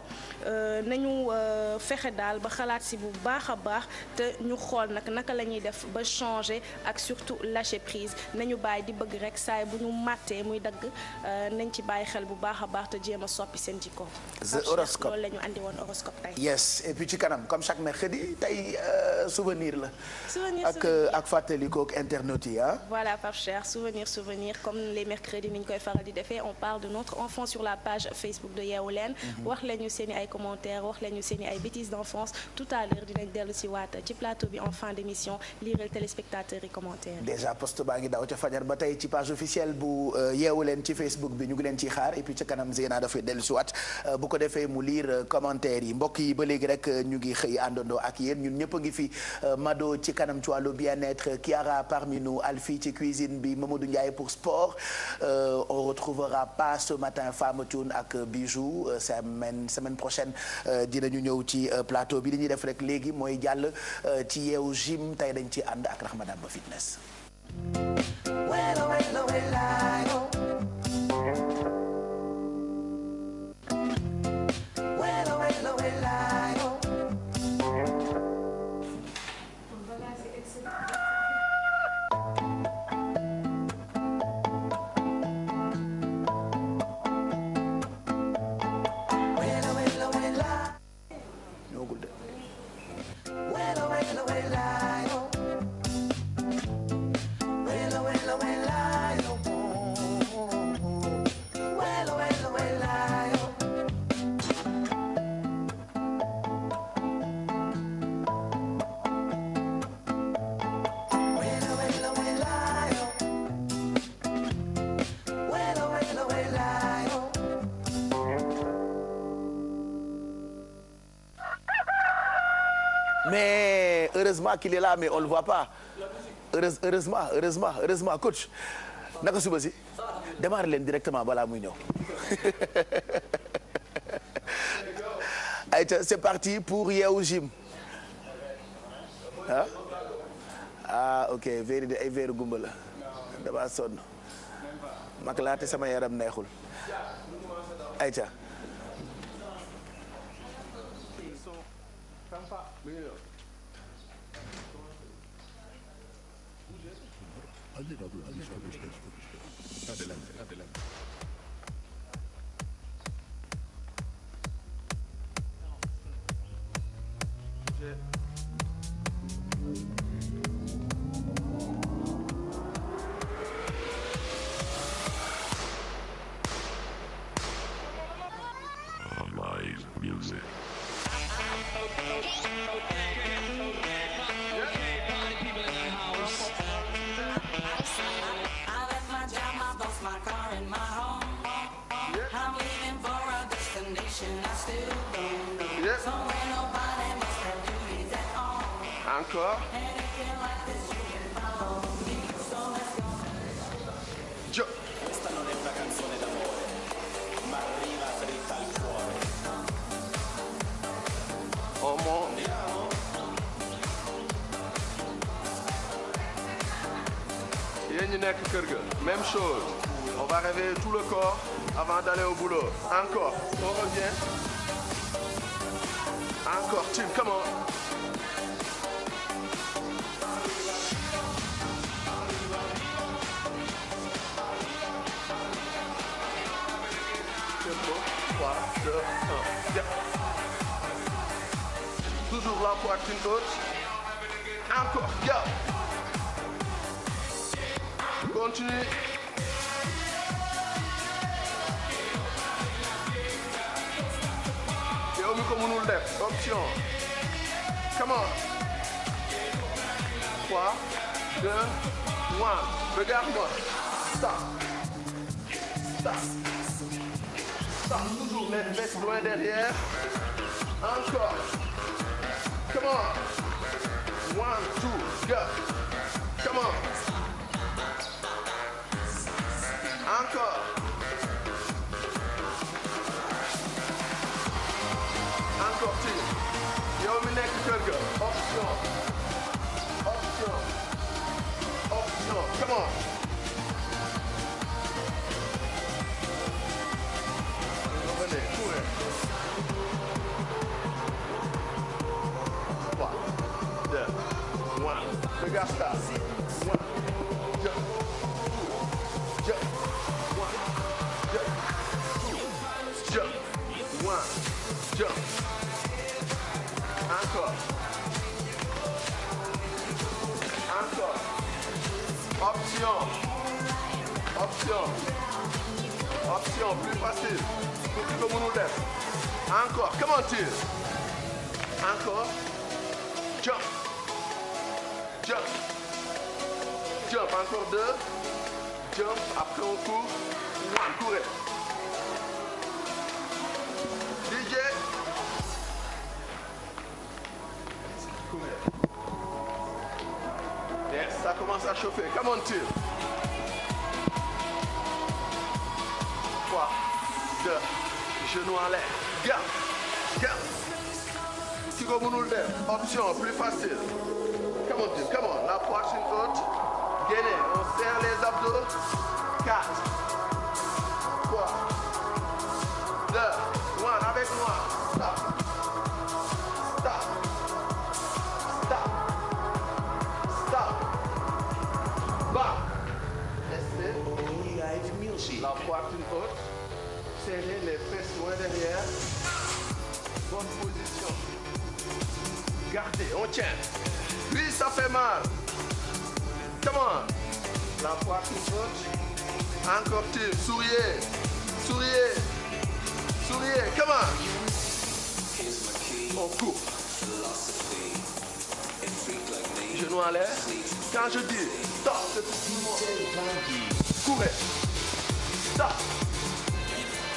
nañu fexe daal ba xalaat si bu baax a baax te ñu xool nag naka la ñuy def ba changer ak surtout lâcher prise nañu bàyyi di bëgg rek saay bu ñu màttee muy dagg nañ ci bàyyi xel bu baax a baax te jéem a soppi seen jikko. The horoscope loolu la ñu andi woon horoscope tey. yes et puis ci kanam comme chaque mercredi tey souvenir la. souvenir ak fàttaliku ak internautes yi ah. voilà Pape Cheikh souvenir comme les mercredis ni ñu koy faral di defee on parle de notre enfant sur la page Facebook de Yeewu Leen. wax lañu seen i ay commentaires wax lañu seen i ay bêtises d'enfance tout à l'heure dinañ dellu si waat ci plateau bi en fin d'émission liiral téléspectateurs yi commentaires. déjà post baa ngi daw ca fajar ba tey ci page officielle bu Yeewu Leen ci Facebook bi ñu ngi leen ciy xaar et puis ca kanam Zeyna dafay dellu si waat bu ko defee mu lire commentaires yi mbokk yi ba léegi rek ñu ngi xëy àndandoo ak yéen ñun ñëpp a ngi fi Mado ci kanam ci wàllu bien-être Kiara parmi nous Alfie ci cuisine bi Mamadou Ndiaye pour sport on retrouvera pas ce matin Fama Thioune ak Bijou semaine prochaine dinañu ñëw ci plateau bi li ñuy def rek léegi mooy jàll ci yeewu gym tey dañ ci ànd ak Rahma Damba Fitness. Mais heureusement qu'il est là mais on le voit pas heureusement coach naka suba si démarrer leen directement balaa muy ñëw ayca c'est parti pour Yeewu Gym ah ok verre ay verre gumba la dama sonn mag laa te sama yaram neexul ayca Live music. Encore. Gio. Questa non è una canzone d'amore, ma arriva dritta al cuore. Oh mon. Yéen ñi nekk kër ga, même chose. On va réveiller tout le corps avant d'aller au boulot. Encore. On revient. Encore, Tim, come on. Tempo. 3, 2, 1. Bien. Toujours la poitrine haute. Encore, bien. Continue. Yow mi ko mënul def, option. Come on. 3, 2, 1. Regarde-moi. Stop. Stop. Stop. Toujours les fesses loin derrière. Encore. Come on. 1, 2, go. Come on. Encore. Encore, Tim. Yow mi nekk kër ga. Option. Option. Option. Come on. Revenez, courez. 3, 2, 1. Regarde ça. 1, 2, 2. Jump. 1, jump. Encore. Encore. Option. Option. Option, plus facile. Pour que vous nous lève. Encore. Comment tire? Encore. Jump. Jump. Jump. Encore 2. Jump. Après on court. 1. Courez. DJ. Courez. Yes, ça commence à chauffer. Come on, tire. 3, 2, genoux en l'air. Garde. Garde. Si vous voulez le faire, option plus facile. Come on, tire. Come on. La poitrine haute. Gainez. On serre les abdos. 4, 3, 2, 1. Avec moi. Stop. Stop. Stop. Stop. Back. Restez. La poitrine haute. Serrez les fesses loin derrière. Bonne position. Gardez, on tient. Oui, ça fait mal. Come on. La poitrine haute. Encore tire. Souriez. Souriez. Souriez. Come on. On court. Genoux en l'air. Quand je dis stop, c'est tout le monde. Courez. Stop.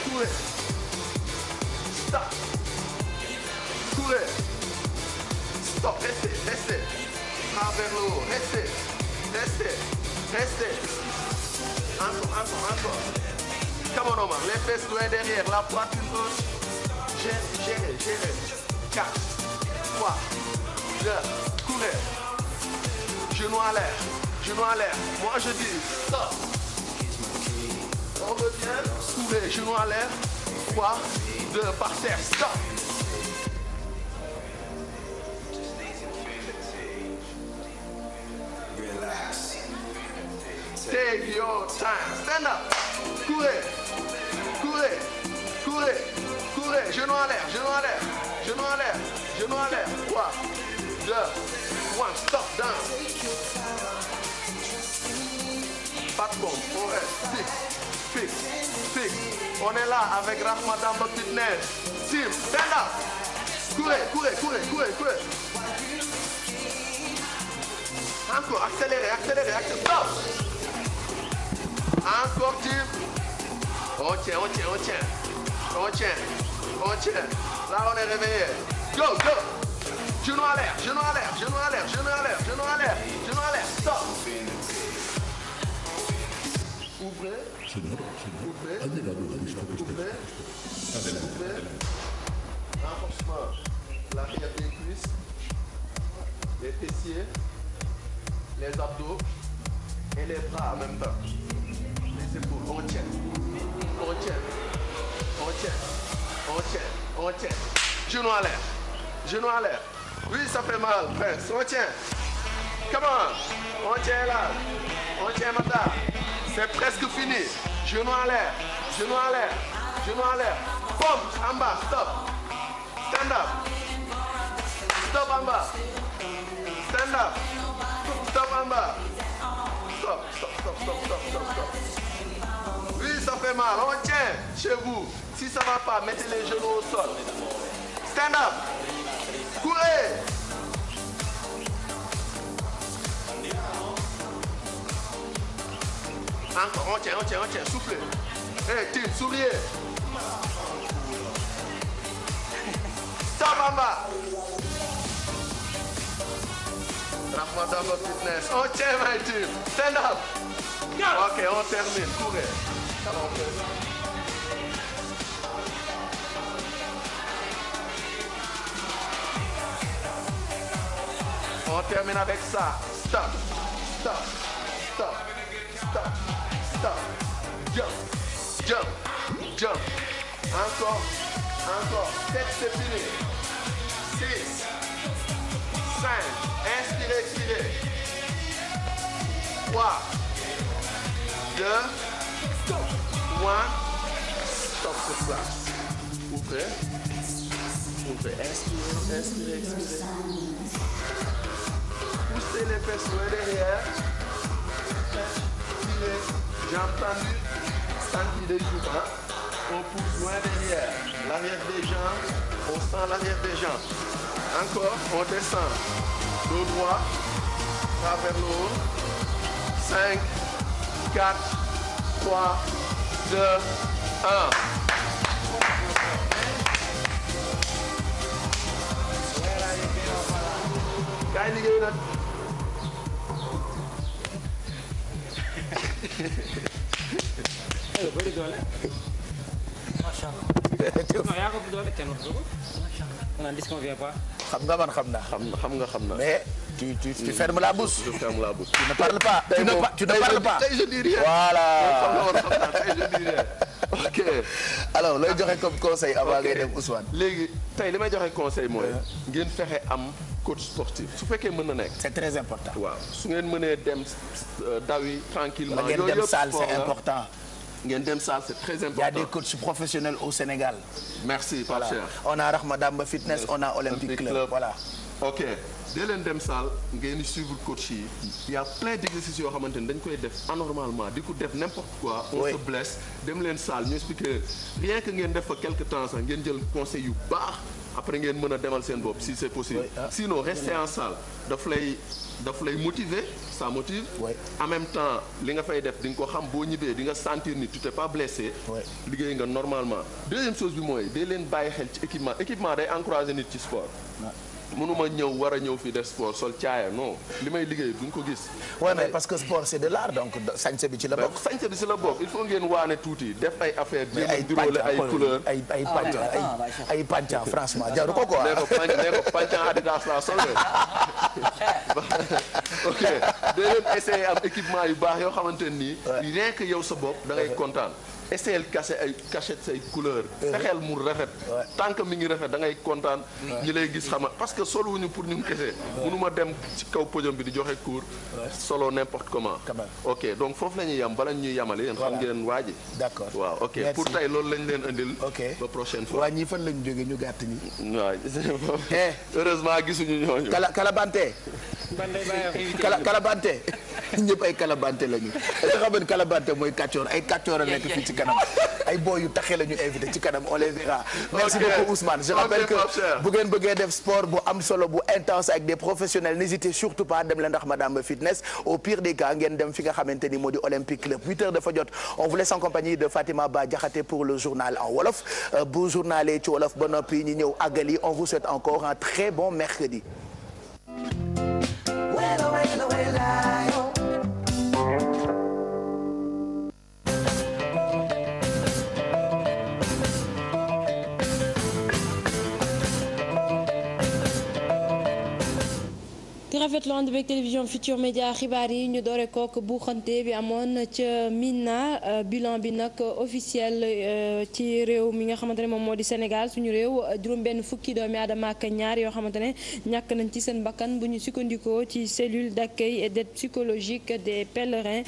Courez. Stop. Courez. Stop. Restez. Restez. Travers le haut. Restez. Restez. Restez. Encore, encore, encore. Come on, Omar. Les fesses loin derrière. La poitrine haute. Gérez, gérez, gérez. 4, 3, 2, courez. genou en l'air, genou en l'air. Moi je dis stop. On revient, courez, genou en l'air. 3, 2, par terre, stop. Relax. Take your time. Stand up. Courez, courez, courez, courez. Genou en l'air, genou en l'air, genou en l'air, genou en l'air. 3, 2, 1, stop, down. Pas de bombe, on reste. Fixe, fixe. On est là avec Rahma Damba Fitness. Team, stand up. Courez, courez, courez, courez, courez. Encore, accélérez, accélérez, accélérez. Stop. Encore, team. On tient, on tient, on tient. On tient, on tient. Là, on est réveillé. Go, go. Genou à l'air, genou à l'air, genou à l'air, genou à l'air, genou à l'air, genou à l'air. Stop. Ouvrez. Ouvrez. Ouvrez. Ouvrez. Renforcement. L'arrière des cuisses. Les fessiers. Les abdos. Et les bras en même temps. Les épaules. On tient. On tient. On tient. On tient. On tient. Genou à l'air. Genou à l'air. Oui, ça fait mal, Prince. On tient. Come on. On tient là. On tient madame. C'est presque fini. Genou à l'air. Genou à l'air. Genou à l'air. Pompe en bas. Stop. Stand up. Stop en bas. Stand up. Stop en bas. Stop, stop, stop, stop, stop, stop, stop. Oui, ça fait mal. On tient chez vous. Si ça ne va pas, mettez les genoux au sol. Stand up. Courez. Encore, on tient, on tient, on tient. Soufflez. Hey, Tim, souriez. Stop en bas. Rahma Damba Fitness. On tient, my team. Stand up. Ok, on termine. Courez. On termine avec ça. Stop. Stop. Stop. Stop. Stop. Jump. Jump. Jump. Encore. Encore. 7, c'est fini. 6. 5. Inspirez, expirez. 3. 2. 1. Stop sur place. Ouvrez. Ouvrez. Inspirez, inspirez, expirez. Poussez les fesses loin derrière. Tirez. J'ai entendu sentir des mouvements. On pousse loin derrière. L'arrière des jambes. On sent l'arrière des jambes. Encore. On descend. Dos droit. Bras vers le haut. 5, 4, 3, 2, 1. Kaay liggéey nag. bëri doole. macha allah. non yaa ko bu doole kenn wax dëgg. on disconvient pas. xam nga man xam naa. xam nga. mais tu fermes la bouche. Je ferme la bouche. Tu ne parles pas. Tu ne parles pas. Tey je dis rien. Voilà. Tey je dis rien. Ok. Alors looy joxe comme conseil avant ngay dem Ousmane. léegi tey li may joxe conseil mooy. ngeen fexe am coach sportif su fekkee mën na nekk. C'est très important. waaw su ngeen mënee dem daw yi tranquillement. ngeen dem salle c'est important. ngeen dem salle c'est très important. Il y a des coachs professionnels au Sénégal. Merci Pape Cheikh. On a Rahma Damba Fitness, on a Olympic Club. Voilà. ok dee leen dem salle ngeen di suivre coach yi. il y a plein d'exercices yoo xamante ni dañ koy def anormalement di ko def n'importe quoi. on se blesse dem leen salle ñu expliquer rien que ngeen def fa quelque temps sax ngeen jël conseil yu baax après ngeen mën a demal seen bopp si c'est possible. sinon rester en salle daf lay motiver ça motive. en même temps li nga fay def di nga ko xam boo ñibbee di nga sentir ni tu t'es pas blessé. liggéey nga normalement. deuxième chose bi mooy dee leen bàyyi xel ci équipement day encourager nit ci sport. mënuma ñëw war a ñëw fii def sport sol caaya non li may liggéey duñ ko gis. ouais mais parce que sport c'est de l'art donc sañse bi ci la bokk. sañse bi ci la bokk il faut ngeen waane tuuti def ay affaire jéem a duróole ay couleur ay panca franchement jaru ko quoi. nee ko panca Adidas la sol ok da leen essayer am équipement yu baax yoo xamante nii rien que yow sa bopp da ngay kontaan. essayel cachet say couleur fexeel mu rafet tant que mi ngi rafet da ngay kontaan ñi lay gis xama parce que solo wuñu pour ñu kese mënuma dem ci kaw podium bi di joxe cours solo n'importe comment ok donc foofu la ñuy yam bala ñuy yamale yéen xam ngeen waaji d'accord waaw ok pour tey loolu lañ leen indil ba prochaine fois waa ñii fan lañu jógee ñu gàtt ñi waaw heureusement gisuñu ñooñu kalabante kalabante ñëpp ay kalabante lañu nga xam ne kalabante mooy kàccoor ay kàccoor a nekk fii ci kanam ay boy yu taxee la ñu invité ci kanam on les verra. Merci beaucoup Ousmane. Je rappelle que bu ngeen bëggee def sport bu am solo bu intense avec des professionnels n'hésitez surtout pas dem leen ndax Madame Fitness au pire des cas ngeen dem fi nga xamante ni moo di Olympique Club 8h dafa jot on vous laisse en compagnie de Fatima Ba Diakhaté pour le journal en wolof bu journalé ci wolof ba noppi ñu ñëw àggali on vous souhaite encore un très bon mercredi. di rafetlu ànd beeg télévision Futur Média xibaar yi ñu doore kook bu xante bi amoon ca Mina bilan bi nag officiel ci réew mi nga xamante ne moom moo di Sénégal suñu réew juróom-benn fukki doomi aadama ak ñaar yoo xamante ne ñàkk nañ ci seen bakkan bu ñu sukkandikoo ci cellule d'accueil et d'aide psychologique des pèlerins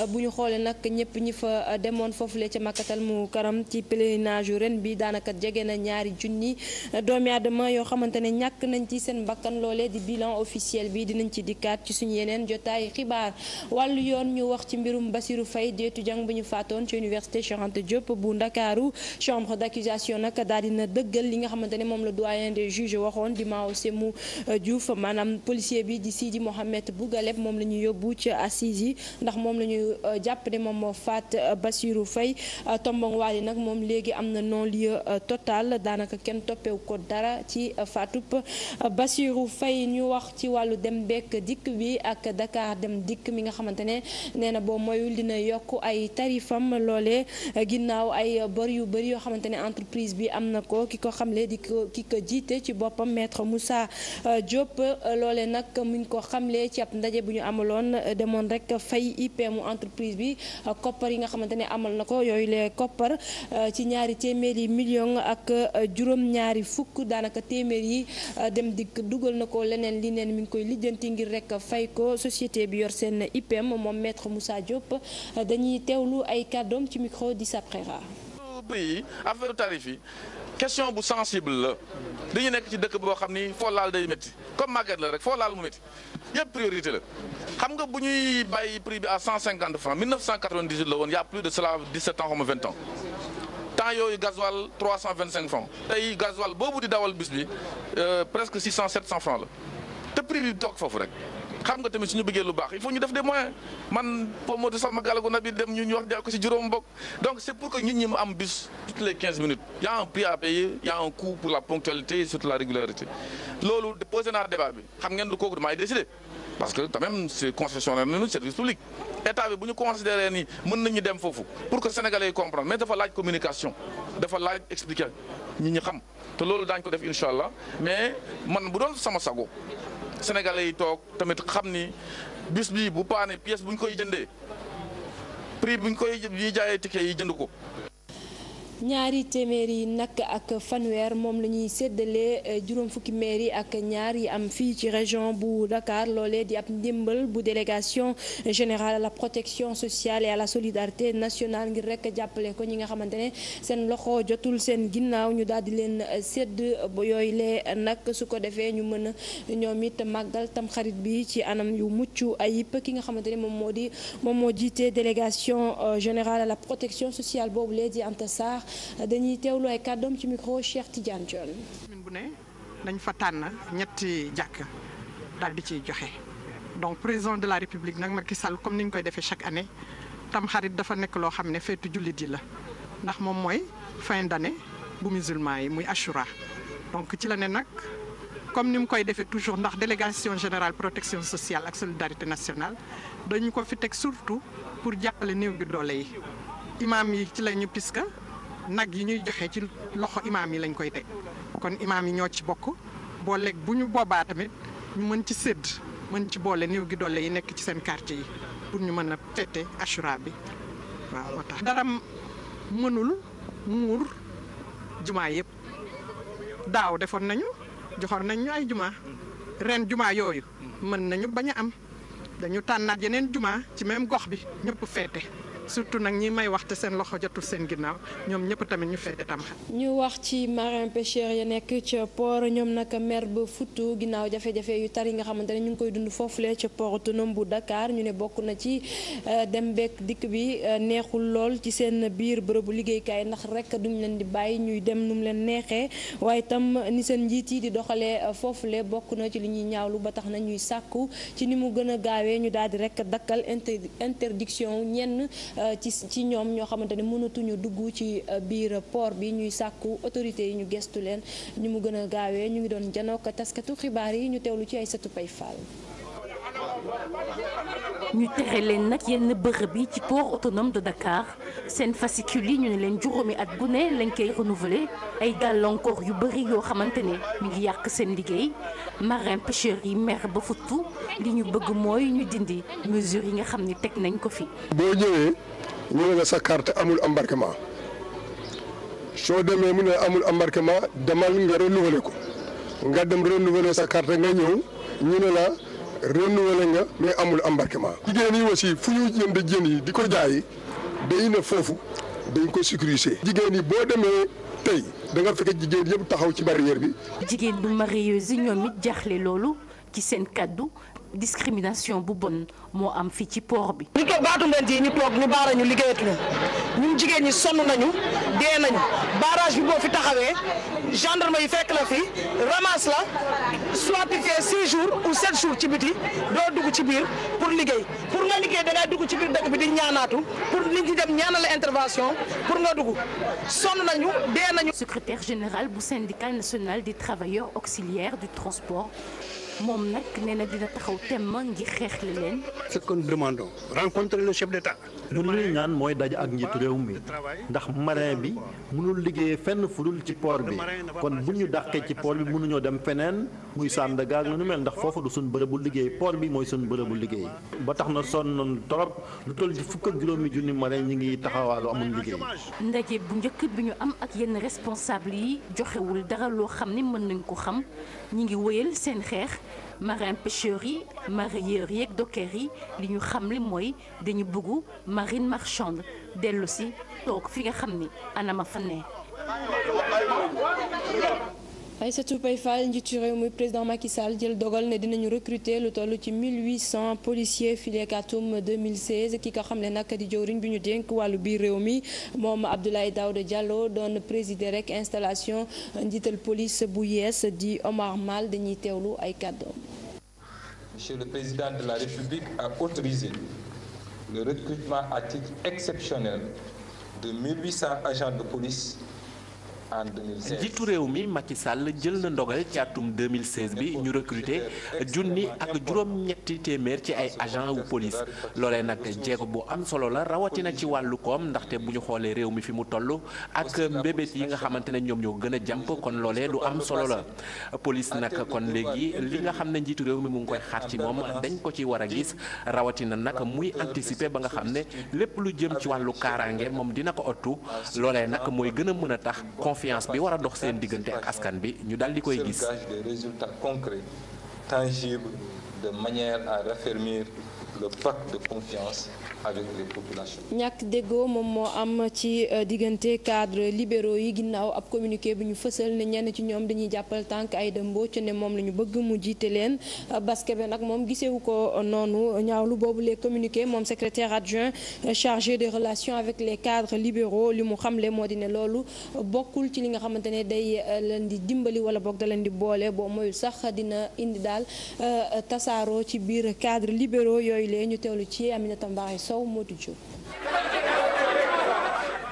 bu ñu xoolee nag ñëpp ñi fa demoon foofule ca Makkatal mu karam ci pèlerinage ren bi daanaka jege na ñaari junni doomi aadama yoo xamante ne ñàkk nañ ci seen bakkan loolee di bilan officiel bi dinañ ci dikkaat ci suñu yeneen jotaay xibaar wàllu yoon ñu wax ci mbirum Bassirou Faye di étudiant bu ñu faatoon ci université Cheikh Anta Diop bu Ndakaaru chambre d'accusation nag daal dina dëggal li nga xamante ne moom la doyen des juges waxoon di Mao Sémou Diouf maanaam policier bi di Sidi Mohamed Bougaleb moom la ñu yóbbu ci assises yi ndax moom la ñu jàpp ne moom moo faat Bassirou Faye tombong waali nag moom léegi am na non-lieu total daanaka kenn toppewu ko dara ci faatub Bassirou Faye ñu wax ci wàllu dem bekk dikk bi ak Dakar dem dikk mi nga xamante ne nee na boo moyul dina yokk ay tarifam loole ginnaaw ay bor yu bëri yoo xamante ne entreprise bi am na ko ki ko xamle di ki ko jiite ci boppam maître Moussa Diop loole nag mu ngi ko xamle ci ab ndaje bu ñu amaloon demoon rek fay IPM entreprise bi koppar yi nga xamante ne amal na ko yooyu les koppar ci ñaari téeméeri million ak juróom-ñaari fukk daanaka téeméer yi dem dikk dugal na ko leneen li neen mi ngi koy lijjanti ngir rek fay ko société bi yor seen IPM moom maître Moussa Diop dañuy teewlu ay kàddoom ci micro di Saprera. prix yi affaire tarif yi question bu sensible la dañu nekk ci dëkk boo xam ni foo laal day métti comme màgget la rek foo laal mu métti yëpp priorité la xam nga bu ñuy bàyyi prix bi à 150 francs 1998 la woon y a plus de cela 17 ans ou 20 ans temps yooyu gasoil 325 francs tey gasoil boobu di dawal bis bi presque 600 700 francs la te prix bi toog foofu rek xam nga tamit suñu bëggee lu baax il faut ñu def des moyens man pour moo di sama galagu na bi dem ñu wax jaay ko ci juróom mbokk donc c'est pour que nit ñi mu am bis toutes les 15 minutes y a un prix à payer y a un coût pour la ponctualité et surtout la régularité loolu posé naa débat bi xam ngeen du kooku damay décider parce que quand même c'est concessionnaire nañu service public état bi bu ñu considéré ni mën nañu dem foofu pour que sénégalais yi comprendre mais dafa laaj communication dafa laaj expliquer ñi ñi xam te loolu daañu ko def incha allah mais man bu doon sama sago sénégalais yi toog tamit xam ni bis bi bu paane pièce bu ñu koy jëndee prix bu ñu koy jaayee ticket yi jënd ko. ñaari téeméer yi nag ak fanweer moom la ñuy séddale juróom fukki maire yi ak ñaar yi am fii ci région bu Dakar loolee di ab ndimbal bu délégation générale à la protection sociale et à la solidarité nationale ngir rek jàppale ko ñi nga xamante ne seen loxo jotul seen ginnaaw ñu daal di leen sédd ba yooyu lee nag su ko defee ñu mën a ñoom it màggal tam xarit bi ci anam yu mucc ayib ki nga xamante ne moom moo jiite délégation générale à la protection sociale boobu lee di Anta Sarr dañuy teewlu ay kàddoom ci micro Cheikh Tidiane Dione. commune bu ne dañ fa tànn ñetti jàkk daal di ciy joxe donc président de la république nag Macky Sall comme ni ñu koy defee chaque année tamxarit dafa nekk loo xam ne feetu jullit yi la ndax moom mooy fin d'année bu musulman yi muy Ashura donc ci la ne nag comme ni mu koy defee toujours ndax délégation générale protection sociale ak solidarité nationale dañu ko fi teg surtout pour jàppale néew gi doole yi imaam yi ci lañu puisque nag yi ñuy joxe ci loxo imaam yi lañ koy teg kon imaam yi ñoo ci bokk booleeg bu ñu boobaa tamit ñu mën ci sédd mën ci boole néew gi doole yi nekk ci seen quartier yi pour ñu mën a fête Ashura bi waaw moo tax dara mënul muur jumaa yëpp daaw defoon nañu joxoon nañ ñu ay jumaa ren jumaa yooyu mën nañu bañ a am dañu tànnaat yeneen jumaa ci même gox bi ñëpp fête surtout nag ñi may wax te seen loxo jotul seen ginnaaw ñoom ñëpp tamit ñu fête tam. ñu wax ci marin pêcheurs ya nekk ca port ñoom nag mer ba futtu ginnaaw jafe-jafe yu tar yi nga xamante ne ñu ngi koy dund foofule ca port autonome bu Dakar ñu ne bokk na ci dem beek dikk bi neexul lool ci seen biir bërëbu liggéeykaay ndax rek duñ leen di bàyyi ñuy dem nu mu leen neexee waaye itam ni seen njiit yi di doxalee foofule bokk na ci li ñuy ñaawlu ba tax na ñuy sàkku ci ni mu gën a gaawee ñu daal di rek dakkal interdiction ñenn. ci ñoom ñoo xamante ne mënatuñu dugg ci biir port bi ñuy sàkku autorités yi ñu gestu leen ñu mu gën a gaawee ñu ngi doon janook taskatu xibaar yi ñu teewlu ci ay satu pay faal. ñu tere leen nag yenn bërëb yi ci port autonome de Dakar seen fascicule yi ñu ne leen juróomi at bu ne lañ koy renouveler ay gàllankoor yu bëri yoo xamante ne mi ngi yàq seen liggéey marin pêcheurs yi mer ba futtu li ñu bëgg mooy ñu dindi mesures yi nga xam ne teg nañ ko fi. boo ñëwee ñu ne la sa carte amul embarquement soo demee mu ne amul embarquement demal nga renouveler ko nga dem renouveler sa carte nga ñëw ñu ne la. renouvelé nga mais amul embarquement. jigéen yi aussi fu ñu jënd jën yi di ko jaayi day ne foofu dañ ko sécuriser. jigéen yi boo demee tey da nga fekk jigéen yëpp taxaw ci barrière bi. jigéen bu marieuse yi ñoom it jaaxle loolu ci seen kàddu discrimination bu bon moo am fii ci port bi. ñu toog baatu mbent yi ñu toog ñu baara ñu liggéeyatuñu ñun jigéen ñi sonn nañu dee nañu barrage bi boo fi taxawee gendarme yi fekk la fi ramasse la soit tu fais 6 jours ou 7 jours ci biti doo dugg ci biir pour liggéey pour nga liggéey da ngay dugg ci biir dëkk bi di ñaanaatu pour nit ñi dem ñaanal intervention pour nga dugg sonn nañu dee nañu. secrétaire général bu syndicat national des travailleurs auxiliaires du transport. moom nag nee na dina taxaw temm ngir xeexle leen. ce que nous demandons rencontrer le chef d'État. ñun li ñu ñaan mooy daje ak njiitu réew mi ndax marin bi mënul liggéeyee fenn fu dul ci port bi kon bu ñu dàqee ci port bi mënuñoo dem feneen muy Sandaga ak lu nu mel ndax foofu du suñ bërëbu liggéey port bi mooy suñ bërëbu liggéey ba tax na sonn nañu torop lu toll ci fukk ak juróomi junni marin ñi ngi taxawaalu amul liggéey. ndaje bu njëkk bi ñu am ak yenn responsable yi joxewul dara loo xam ni mën nañ ko xam ñi ngi wëyal seen xeex. marin pêcheurs yi mareyeurs yi ak dockers yi li ñu xam li mooy dañu bëgg marine marchande dellu si toog fi nga xam ni anama fa ne. Aïssatou Paye Fall njiitu réew mi président Macky Sall jël dogal ne dinañu recruter lu toll ci 1800 policiers fileek atum 2016 ki ko xam ne nag di jëwriñ bi ñu dénk wàllu biir réew mi moom Abdoulaye Daouda Diallo doon présider rek installation njiital police bu yees di Omar Mal dañuy teewlu ay kàddoom. Monsieur le Président de la République a autorisé le recrutement à titre exceptionnel de 1800 agents de police. njiitu réew mi Macky Sall jël na ndogal ci atum 2016 bi ñu recruter junni ak juróom-ñetti téeméer ci ay agent wu police loolee nag jéego bu am solo la rawatina ci wàllu koom ndaxte bu ñu xoolee réew mi fi mu toll ak mbébét yi nga xamante ne ñoom ñoo gën a jàmp kon loolee lu am solo la police nag kon léegi li nga xam ne njiitu réew mi mu ngi koy xaar ci moom dañ ko ci war a gis rawatina nag muy anticiper ba nga xam ne lépp lu jëm ci wàllu kaaraange moom dina ko ottu loolee nag mooy gën a mën a tax confiance bi war a dox seen diggante ak askan bi ñu dal di koy gis. Des résultats concrets, tangibles, de manière à raffermir le pacte de confiance avec les populations. ñàkk déggoo moom moo am ci diggante cadre libéraux yi ginnaaw ab communiqué bi ñu fësal ne ñenn ci ñoom dañuy jàppal tànk Aïda Mbodj ne moom la ñu bëgg mu jiite leen Baskebe nag moom gisewu ko noonu ñaawlu boobu les communiqués moom secrétaire adjoint chargé des relations avec les cadres libéraux li mu xamle moo di ne loolu bokkul ci li nga xamante ne day leen di dimbali wala boog da leen di boole boo moyul sax dina indi daal tasaaroo ci biir cadre libéraux yooyu lee ñu teewlu ci Aminata Mbaye Sow moo di jóg.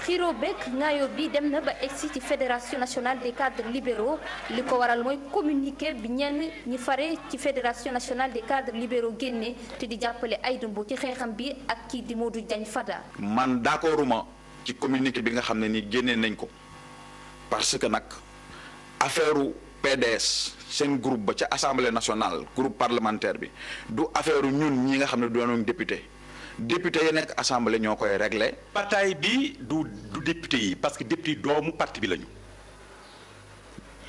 xiroo beeg ngaayo bi dem na ba egsi ci fédération nationale des cadres libéraux li ko waral mooy communiqué bi ñenn ñi fare ci fédération nationale des cadres libéraux génne te di jàppale Aïda Mbodj ci xeexam bi ak kii di Modou Diagne Fada. man d'accorduma ci communiqué bi nga xam ne ni génne nañ ko parce que nag affaire PDS seen groupe ba ca assemblée nationale groupe parlementaire bi du affaire ñun ñi nga xam ne doonoon député yi nekk assemblée ñoo koy réglé. bataille bi du député yi parce que député doomu parti bi lañu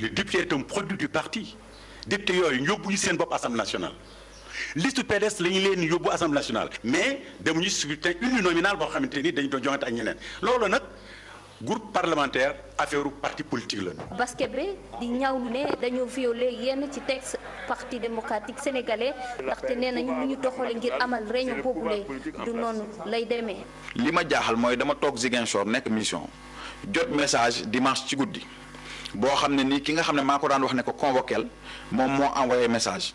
le député est un produit du parti député yooyu yóbbu ñu seen bopp assemblée nationale liste PDS la ñu leen yóbbu assemblée nationale mais demuñu scrutin uninominal boo xamante ni dañu doon joŋante ak ñeneen loolu nag. groupe parlementaire affaire parti politique la. Baskebe di ñaawlu ne dañoo violé yenn ci texte parti démocratique sénégalais ndaxte nee nañu lu ñu doxale ngir amal réunion boobule du noonu lay demee. li ma jaaxal mooy dama toog Ziguinchor nekk mission jot message dimanche ci guddi boo xam ne ni ki nga xam ne maa ko daan wax ne ko convoqué moom moo envoyé message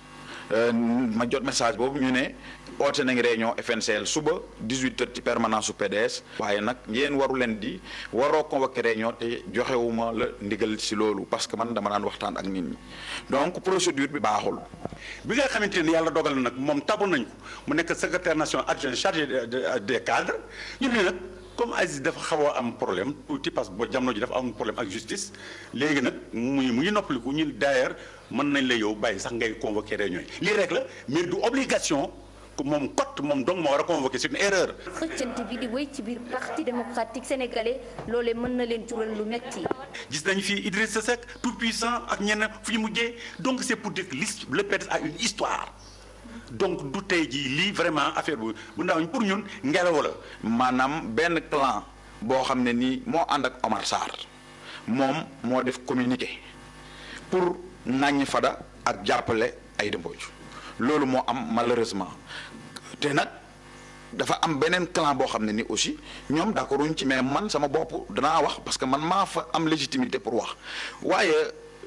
ma jot message boobu ñu ne. oote nañ réunion FNCL suba 18h ci permanence su PDS waaye nag yéen waru leen di waroo convoqué réunion te joxewuma la ndigal ci loolu parce que man dama daan waxtaan ak nit ñi donc procédure bi baaxul. bi nga xamante ni yàlla dogal na nag moom tabu nañ ko mu nekk secrétaire national adjoint chargé des cadres ñu ne nag comme Aziz dafa xaw a am problème tuuti parce que boo jamono ji dafa am problème ak justice léegi nag mu ngi noppaliku ñu d'ailleurs mën nañ la yow bàyyi sax ngay convoqué réunion yi lii rek la mais du obligation. moom cote moom donc moo war a convoqué c'est une erreur. xëccante bi di wéy ci biir parti démocratique sénégalais loolee mën na leen jural lu metti. gis nañu fi Idrissa Seck tout puissant ak ñeneen fu ñu mujjee donc c'est pour dire que le PDS a une histoire donc du tey jii lii vraiment affaire bu ndaw ñu pour ñun ngelaw la. maanaam benn clan boo xam ne nii moo ànd ak Omar Sarr moom moo def communiqué pour naññ Fada ak jàppale Aïda Mbodj loolu moo am malheureusement te nag dafa am beneen clan boo xam ne ni aussi ñoom d'accorduñ ci mais man sama bopp danaa wax parce que man maa fa am légitimité pour wax waaye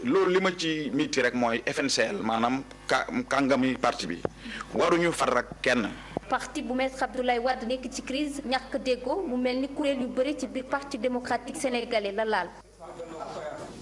loolu li ma ci miti rek mooy FNCL maanaam kàngami parti bi waruñu far ak kenn. parti bu Maître Abdoulaye Wade nekk ci crise ñàkk déggoo mu mel ni kuréel yu bëri ci biir parti démocratique sénégalais la laal.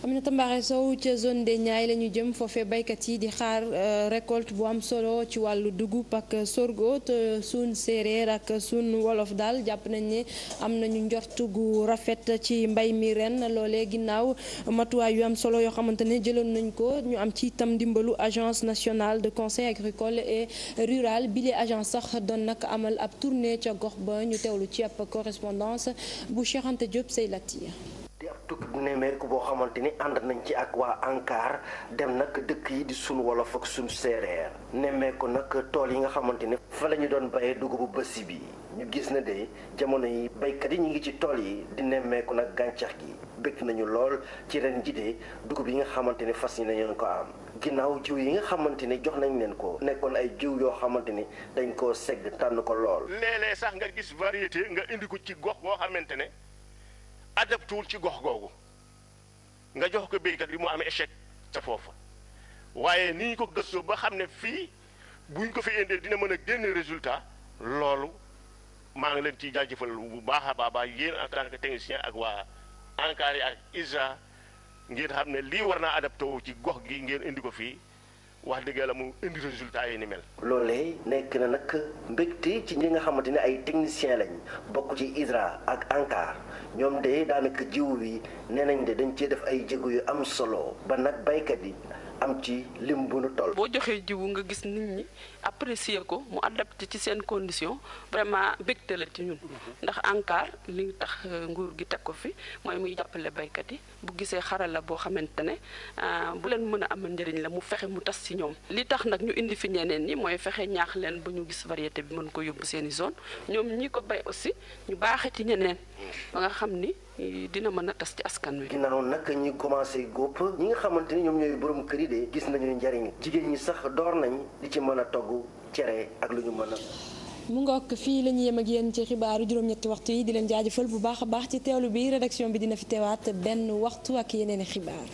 Aminata Mbaare Sow ca zone des Niayes la ñu jëm foofee baykat yi di xaar récolte bu am solo ci wàllu dugub ak sorgho te suun séeréer ak suun wolof daal jàpp nañ ne am nañu njort gu rafet ci mbay mi ren loolee ginnaaw matuwaay yu am solo yoo xamante ne jëloon nañ ko ñu am ci itam ndimbalu agence nationale de conseil agricole et rural bile agence sax doon nag amal ab tournée ca gox ba ñu teewlu ci ab correspondance bu Cheikh Anta Diop say latiya di ab tukki bu nemmeeku boo xamante ni ànd nañ ci ak waa ANCAR dem nag dëkk yi di sunu wolof ak sunu séeréer nemmeeku nag tool yi nga xamante ni fa la ñu doon bayee dugubu bësi bi ñu gis na de jamono yi baykat yi ñu ngi ci tool yi di nemmeeku nag gàncax gi bëgg nañu lool ci ren ji de dugub yi nga xamante ni fas yi nañu ko am ginnaaw jiw yi nga xamante ni jox nañ leen ko nekkoon ay jiw yoo xamante ni dañ koo segg tànn ko lool. léeg-léeg sax nga gis variété nga indi ko ci gox boo xamante ne adapté wul ci gox googu nga jox ko béykat bi mu am échec ca foofa waaye ni ñu ko gëstoo ba xam ne fii buñ ko fi indee dina mën a génn résultat loolu maa ngi leen ciy jaajëfal bu baax a baax yéen en tant que technicien ak waa ANCAR yi ak ISRA ngeen xam ne lii war naa adapté wu ci gox gi ngeen indi ko fii wax dëgg yàlla mu indi résultat yi ni mel. loolee nekk na nag mbégte ci ñi nga xamante ne ay technicien lañ bokk ci ISRA ak ANCAR ñoom de daanaka jiw bi nee nañ de dañ cee def ay jéego yu am solo ba nag baykat yi am ci lim bu nu toll. boo joxee jiwu nga gis nit ñi apprécier ko mu adapté ci seen condition vraiment bégte la ci ñun ndax ANCAR li tax nguur gi teg ko fi mooy muy jàppale baykat yi bu gisee xarala boo xamante ne bu leen mën a amal njëriñ la mu fexe mu tas ci ñoom li tax nag ñu indi fi ñeneen ñi mooy fexe ñaax leen ba ñu gis variété bi mën ko yóbbu seeni zone ñoom ñi ko bay aussi ñu baaxee ci ñeneen ba nga xam ni dina mën a tas ci askan wi. ginnaaw nag ñi commencé góob ñi nga xamante ni ñoom ñooy borom kër yi de gis nañu njariñ jigéen ñi sax door nañ di ci mën a togg cere ak lu ñu mën a. mu ngoog fii la ñu yem ak yéen ci xibaaru juróom-ñetti waxtu yi di leen jaajëfal bu baax a baax ci teewlu bi rédaction bi dina fi teewaat benn waxtu ak yeneen i xibaar.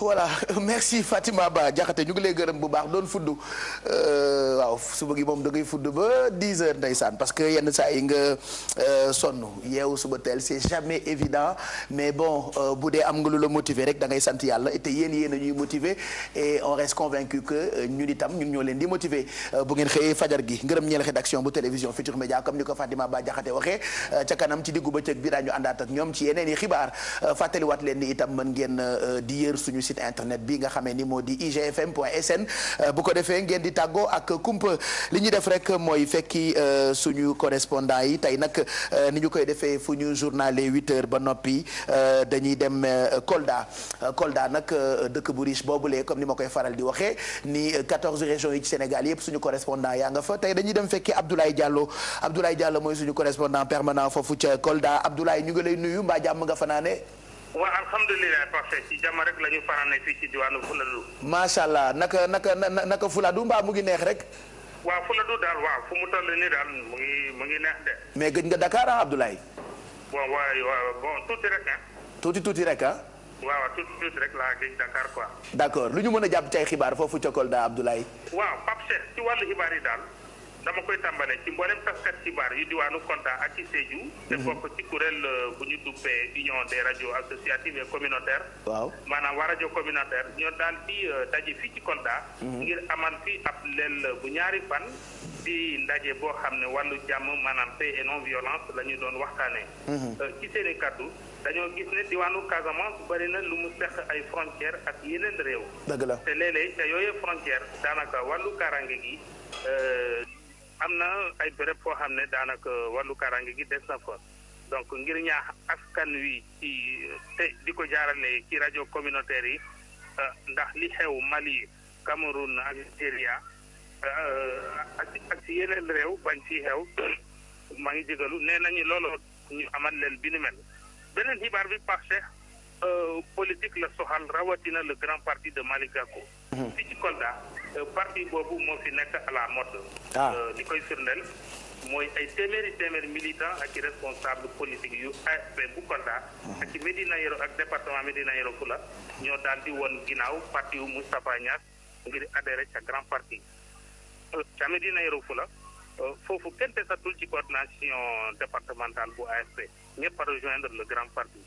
voilà merci Fatima Ba Diakhaté ñu ngi lay gërëm bu baax doon fudd waaw suba gi moom da ngay fudd ba 10 heures ndeysaan parce que yenn saa yi nga sonn yeewu suba teel c'est jamais évident mais bon bu dee am nga lu la motiver rek da ngay sant yàlla te yéen a ñuy motiver et on reste convaincu que ñun itam ñun ñoo leen di motiver bu ngeen xëyee fajar gi ngërëm ñeel rédaction bu télévision Futurs Médias comme ni ko Fatima Ba Diakhaté waxee ca kanam ci diggu bëccëg bi daañu àndaat ak ñoom ci yeneen i xibaar fàttaliwaat leen ni itam mën ngeen di yër suñu site internet bi nga xamee ni moo di igfm.sn bu ko defee ngeen di tàggoo ak kumpa li ñu def rek mooy fekki suñu correspondant yi tey nag ni ñu koy defee fu ñu journalé 8h ba noppi dañuy dem Kolda nag dëkk bu riche boobulee comme ni ma koy faral di waxee ni 14 régions yi ci Sénégal yëpp suñu correspondant yaa nga fa tey dañuy dem fekki Abdoulaye Diallo mooy suñu correspondant permanent foofu ca Kolda Abdoulaye ñu ngi lay nuyu mbaa jàmm nga fanaane waaw alhamdulilah parfait ci jàmm rek la ñu fanaane fii ci diwaanu Fuladu. macha allah naka Fuladu mbaa mu ngi neex rek. waaw Fuladu daal waaw fu mu toll nii daal mu ngi neex de. mais gëj nga Dakar ah Abdoulaye. bon tuuti rek ah. tuuti rek ah. waaw tuuti rek laa gëj Dakar quoi. d'accord lu ñu mën a jàpp ci ay xibaar foofu ca Kolda Abdoulaye. waaw Pape Cheikh ci wàllu xibaar yi daal. dama koy tàmbale ci mboolem taskat xibaar yu diwaanu Kolda ak ci Sédhiou te bokk ci kuréel bu ñu duppee union des radios associatives et communautaires. waaw maanaam waa rajo communautaire ñoo daal di daje fii ci Kolda. ngir amal fi ab leel bu ñaari fan di ndaje boo xam ne wàllu jàmm maanaam paix et non violence la ñu doon waxtaanee. ci seen i kaddu dañoo gis ne diwaanu Casamance bari na lu mu seq ay frontières ak yeneen réew. dëgg la te léeg-léeg te yooyu frontière daanaka wàllu kaaraange gi. am na ay béréb foo xam ne daanaka wàllu kaaraange gi des na fa donc ngir ñaax askan wi ci te di ko jaarale ci rajo communautaire yi ndax li xew Mali Cameroun ak Nigeria ak ci yeneen réew bañ fi xew maa ngi jégalu nee nañu looloo ñu amal leen bi nu mel beneen xibaar bi parce que politique la soxal rawatina le grand parti de Malick Gakou fii ci Kolda parti boobu moo fi nekk à la mode. li koy firndeel mooy ay téeméeri militant ak i responsable politique yu AFP bu Kolda ak ci Médina Yoro ak département Médina Yoro Foulah ñoo daal di woon ginnaaw parti wu Moustapha Niasse ngir adhéré ca grand parti ca Médina Yoro Foulah foofu kenn tesatul ci coordination départementale bu AFP ñëpp a rejoindre le grand parti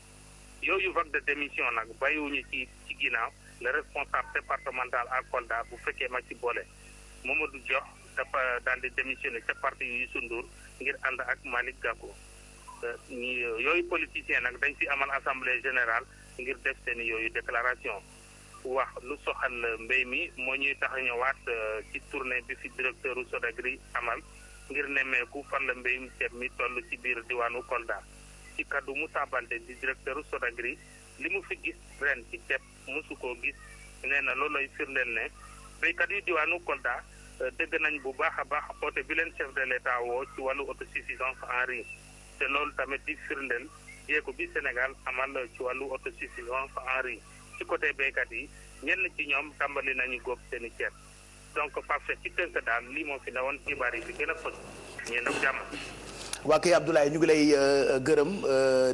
yooyu vague de démission nag bàyyiwuñu ci ginnaaw le responsable départemental à Kolda bu fekkee ma ci boole Mamadou Diokh dafa daal di démissionné ca parti yu Youssou Ndour ngir ànd ak Malick Gakou yooyu politicien nag dañ fi amal assemblée générale ngir def seen yooyu déclaration wax lu soxal mbéy mi moo ñuy tax a ñëwaat ci tournée bi fi directeur u Sodagri amal ngir nemmeeku fan la mbéyum ceeb mi toll ci biir diwaanu Kolda ci kaddu Moussa Baldé di directeur u Sodagri li mu fi gis ren ci ceeb mosu koo gis nee na loolu lay firndeel ne béykat yu diwaanu Kolda dégg nañ bu baax a baax oote bi leen chef de l'État woo ci wàllu autosuffisance en riz te loolu tamit di firndeel jéego bi Sénégal amal ci wàllu autosuffisance en riz ci côté béykat yi ñenn ci ñoom tàmbali nañu góob seeni ceeb donc parce que ci tënk daal lii moo fi newoon xibaar yi fi gën a fës ñeen ak jàmm. waa kay Abdoulaye ñu ngi lay gërëm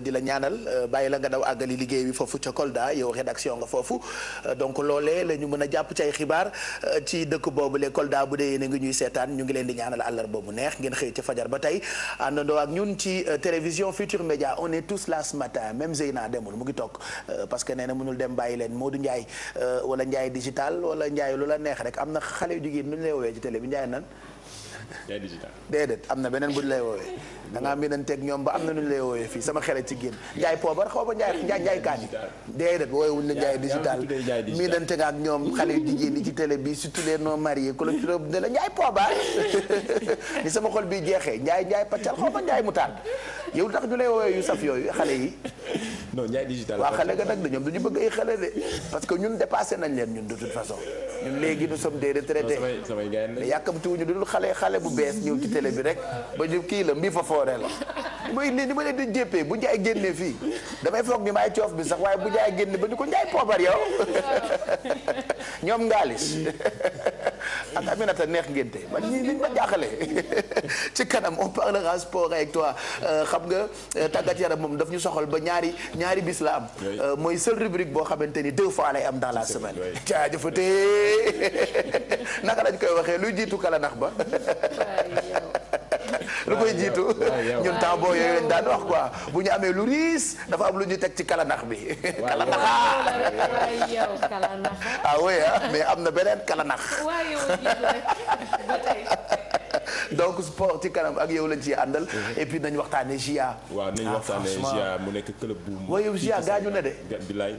di la ñaanal bàyyi la nga daw àggali liggéey bi foofu ca Kolda yow rédaction nga foofu donc loolee la ñu mën a jàpp ci ay xibaar ci dëkk boobu le Kolda bu dee yéen a ngi ñuy seetaan ñu ngi leen di ñaanal àllarba bu neex ngeen xëy ci fajar ba tey àndandoo ak ñun ci télévision Futurs Médias on est tous là ce matin même Zeyna demul mu ngi toog parce que nee na mënul dem bàyyi leen Modou Ndiaye wala Ndiaye digital wala Ndiaye lu la neex rek am na xale yu jigéen nu ñu lay woowee ci télé bi Ndiaye nan Ndiaye digital déedéet am na beneen bu ñu lay woowee da ngaa miinanteeg ñoom ba am na nu ñu lay woowee fii sama xel ci génn Ndiaye poobar xaw ma Ndiaye kaani déedéet woowewuñ la Ndiaye digital miinante nga ak ñoom xale yu jigéen yi ci télé bi surtout les non mariés ku la ci ne la Ndiaye poobar ni sama xol bi jeexee Ndiaye paccal xaw ma Ndiaye mu tàdd yow tax ñu lay woowee yu saf yooyu xale yi non Ndiaye digital waa xale nga nag de ñoom duñu bëgg ay xale de parce que ñun dépassé nañ leen ñun de toute façon ñun léegi nous sommes des retraités mais yàkkamtuwuñu dul xale bu bees ñëw ci télé bi rek ba ñu kii la mbii fa foore la ni ma leen di jéppee bu Ndiaye génnee fii damay foog ni maay coof bi sax waaye bu Ndiaye génne ba ñu ko Ndiaye poobar yow ñoom ngaalis ak Aminata neex ngénte man ñii liñ ma jaaxale ci kanam on parlera sport avec toi xam nga tàggat yaram moom daf ñu soxal ba ñaari bis la am mooy seule rubrique boo xamante ni 2 fois lay am dans la semaine jaajëfatee naka lañ koy waxee luy jiitu kala nax ba lu koy jiitu ñun temps boo yooyu lañ daan wax quoi bu ñu amee lu riis dafa am lu ñu teg ci kalanax bi kalanaxa ah oui mais am na beneen kalanax donc sport ci kanam ak yow lañ ciy àndal et puis nañ waxtaane GIA. waaw nañ waxtaane GIA mu nekk club bu waaye GIA gaañu na de bilaay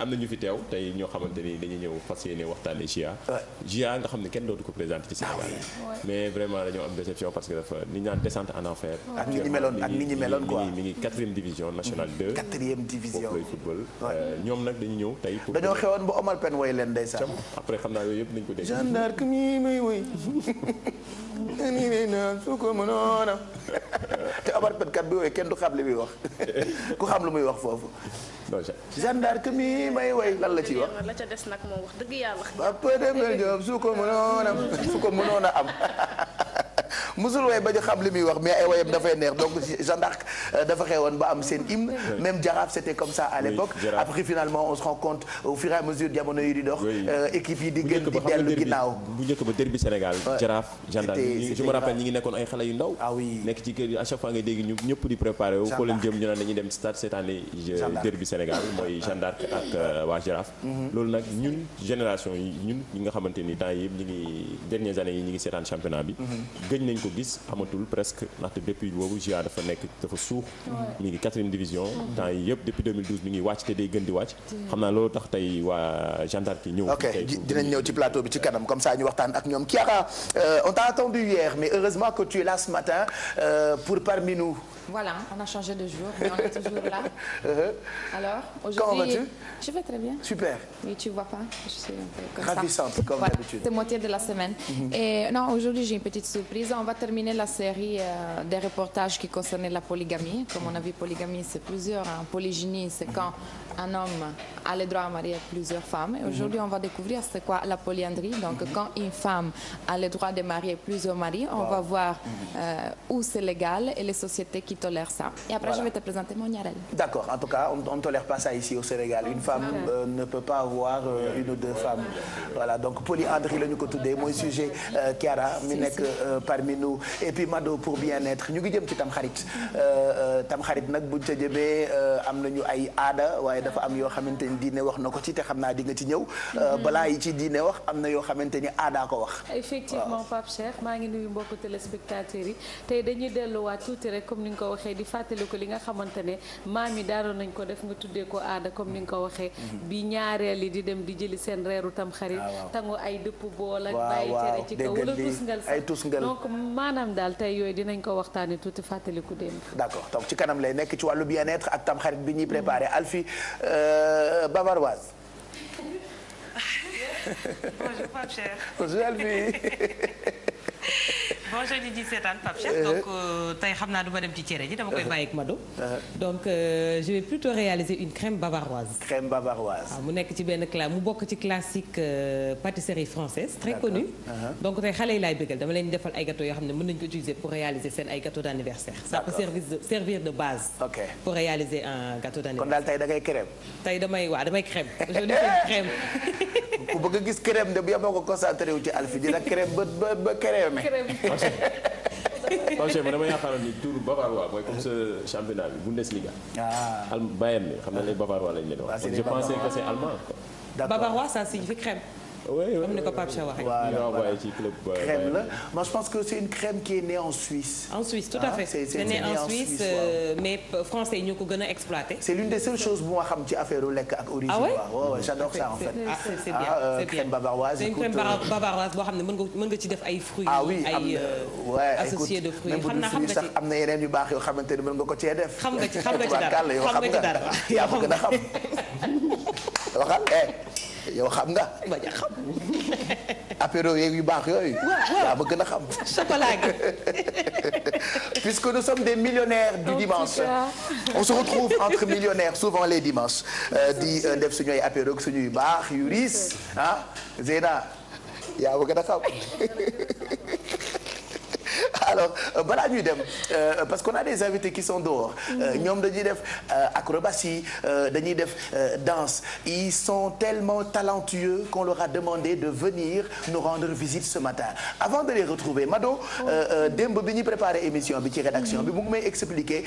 am na ñu fi teew tey ñoo xamante ni dañuy ñëw fas yéene waxtaane GIA nga xam ne kenn dootu ko présenté ci Sénégal mais vraiment dañoo am déception parce que dafa ni ñaan descente en enfer ak ni ñi meloon quoi mi ngi 4e division nationale 2 4e division foofu lay football ñoom nag dañu ñëw tey pour dañoo xewoon ba Omar Pène woy leen ndeysaan après xam naa yooyu yëpp nañ ko dégg gendarme mi may woy su ko mënoona te Omar Pène kat bi woy kenn du xam li muy wax ku xam lu muy wax foofu gendarme mi may woy lan la ciy wax la ca des nag moom wax dëgg yàlla Papa Demel Diop su ko mënoona am musul way ba ñu xam li muy wax mais ay wayam dafay neex donc Jeanne d'Arc dafa xewoon ba am seen hymne même Jaraaf c'était comme ça à l'époque après finalement on se rend compte au fur et à mesure jamono yi di dox équipe yi di gën di dellu ginnaaw bu njëkk ba derby Sénégal Jaraaf Jeanne d'Arc je me rappelle ñi ngi nekkoon ay xale yu ndaw nekk ci kër yi à chaque fois ngay dégg ñu ñëpp di préparé wu foo leen jëm ñu naan dañuy dem stade cette année derby Sénégal mooy Jeanne d'Arc ak waa Jaraaf loolu nag ñun génération yi ñun ñi nga xamante ni temps yi yëpp ñi ngi dernières années yi ñi ngi seetaan championnat bi gëj nañ ko gis amatul presque ndaxte depuis boobu GIA dafa suux mi ngi 4e division temps yi yëpp depuis 2012 mi ngi wàcc te day gën di wàcc xam naa loolu tax tey waa Jeanne d'Arc yi ñëw ok dinañ ñëw ci plateau bi ci kanam comme ça ñu waxtaan ak ñoom Chiara on t'a attendu hier mais heureusement que tu es là ce matin pour parmi nous. Voilà, on a changé de jour, mais on est toujours là. Alors, aujourd'hui... Comment vas-tu? Je vais très bien. Super. Oui, tu vois pas, je suis un peu comme ravissante, ça. Comme d'habitude. C'est moitié de la semaine. Et non, aujourd'hui, j'ai une petite surprise. On va terminer la série des reportages qui concernaient la polygamie. Comme on a vu, polygamie, c'est plusieurs. Hein. Polygynie, c'est quand un homme a le droit à marier plusieurs femmes. Et aujourd'hui, on va découvrir c'est quoi la polyandrie. Donc, quand une femme a le droit de marier plusieurs maris, on va voir où c'est légal et les sociétés qui tolèrent ça. Et après, je vais te présenter mon ñaareel. D'accord. En tout cas, on ne tolère pas ça ici au Sénégal. Une femme ne peut pas avoir une ou deux femmes. Voilà. Donc, polyandrie, le ñu ko tuddee mooy sujet Chiara mi nekk parmi nous. Et puis Mado pour bien-être ñu ngi jëm ci Tamxarit. Tamxarit nag buñ ca jëmee am nañu ay aada waaye dafa am yoo xamante ni diine wax na ko ci te xam naa di nga ci ñëw. balaa yi ci diine wax am na yoo xamante ni aada ko wax. Effectivement Pape Cheikh maa ngi nuyu mbokku téléspectateurs yi tey dañuy delluwaat tuuti rek comme ni nga ko waxee di fàttali ko li nga xamante ne maam yi daanoon nañ ko def nga tuddee ko aada comme ni nga ko waxee. bi ñaareel yi di dem di jëli seen reeru Tamxarit. tango ay dëpp bool ak bàyyi tere ci kaw wala tusngal sax donc maanaam daal tey yooyu dinañ ko waxtaanee tuuti fàttaliku démb. d'accord donc ci kanam lay nekk ci wàllu bien-être ak Tamxarit bi ñuy préparé Alfie Bavaroise. Bonjour Pape Cheikh. Bonjour Alfie. Bonjour ñi ci seetaan Pape Cheikh donc tey xam naa du ma dem ci cere ji dama koy bàyyi ak Mado. donc je vais plutôt réaliser une crème bavaroise. crème bavaroise. waaw mu nekk ci benn mu bokk ci classique pâtisserie française très connue. donc tey xale yi laay bëggal dama leen defal ay gâteaux yoo xam ne mën nañu ko utiliser pour réaliser seen ay gâteaux d'anniversaire. ça peut servir de base. pour réaliser un gâteau d'anniversaire. kon daal tey da ngay crème. tey damay crème. je dis crème. ku bëgg a gis crème de bu yaboo ko concentré wu ci Alfie dina crème ba crème. Pape Cheikh ma dama yaakaaroon ni tour bavarois mooy comme ce championnat bi Bundesliga. Bayern bi xam na les bavarois lañ leen wax. je pensais que c'est allemand quoi. Bavarois ça signifie crème. Oui, comme ni ko Pape Cheikh waxee. Voilà. Crème la moi je pense que c'est une crème qui est née en Suisse. En Suisse tout à fait. c'est né en Suisse mais français yi ñu ko gën a exploité. c'est l'une des seules choses bu ma xam ci affaire lekk ak origine. ah ouais waaw j'adore ça en fait. c'est bien c'est bien crème bavaroise. c'est une crème bavaroise boo xam ne mën nga ci def ay fruits. ay associés de fruits xam naa xam nga ci am na yeneen yu baax yoo xamante ni mën nga ko cee def. xam nga ci dara yaa ma gën a xam waxal yow xam nga. bañ a xam. apéro yeeg yu baax yooyu. yaa ma gën a xam. chocolat gi. puisque nous sommes des millionnaires du dimanche. on se retrouve entre millionnaires souvent les dimanches. di def suñuy apéro suñuy baax yu riis ah Zeyna yaa bëgg a xam. Alors balaa ñuy dem parce qu'on a des invités qui sont dehors ñoom dañuy def acrobatie dañuy def danse ils sont tellement talentueux qu'on leur a demandé de venir nous rendre visite ce matin avant de les retrouver Mado démb bi ñuy préparé émission bi ci rédaction bi mu ngi may expliquer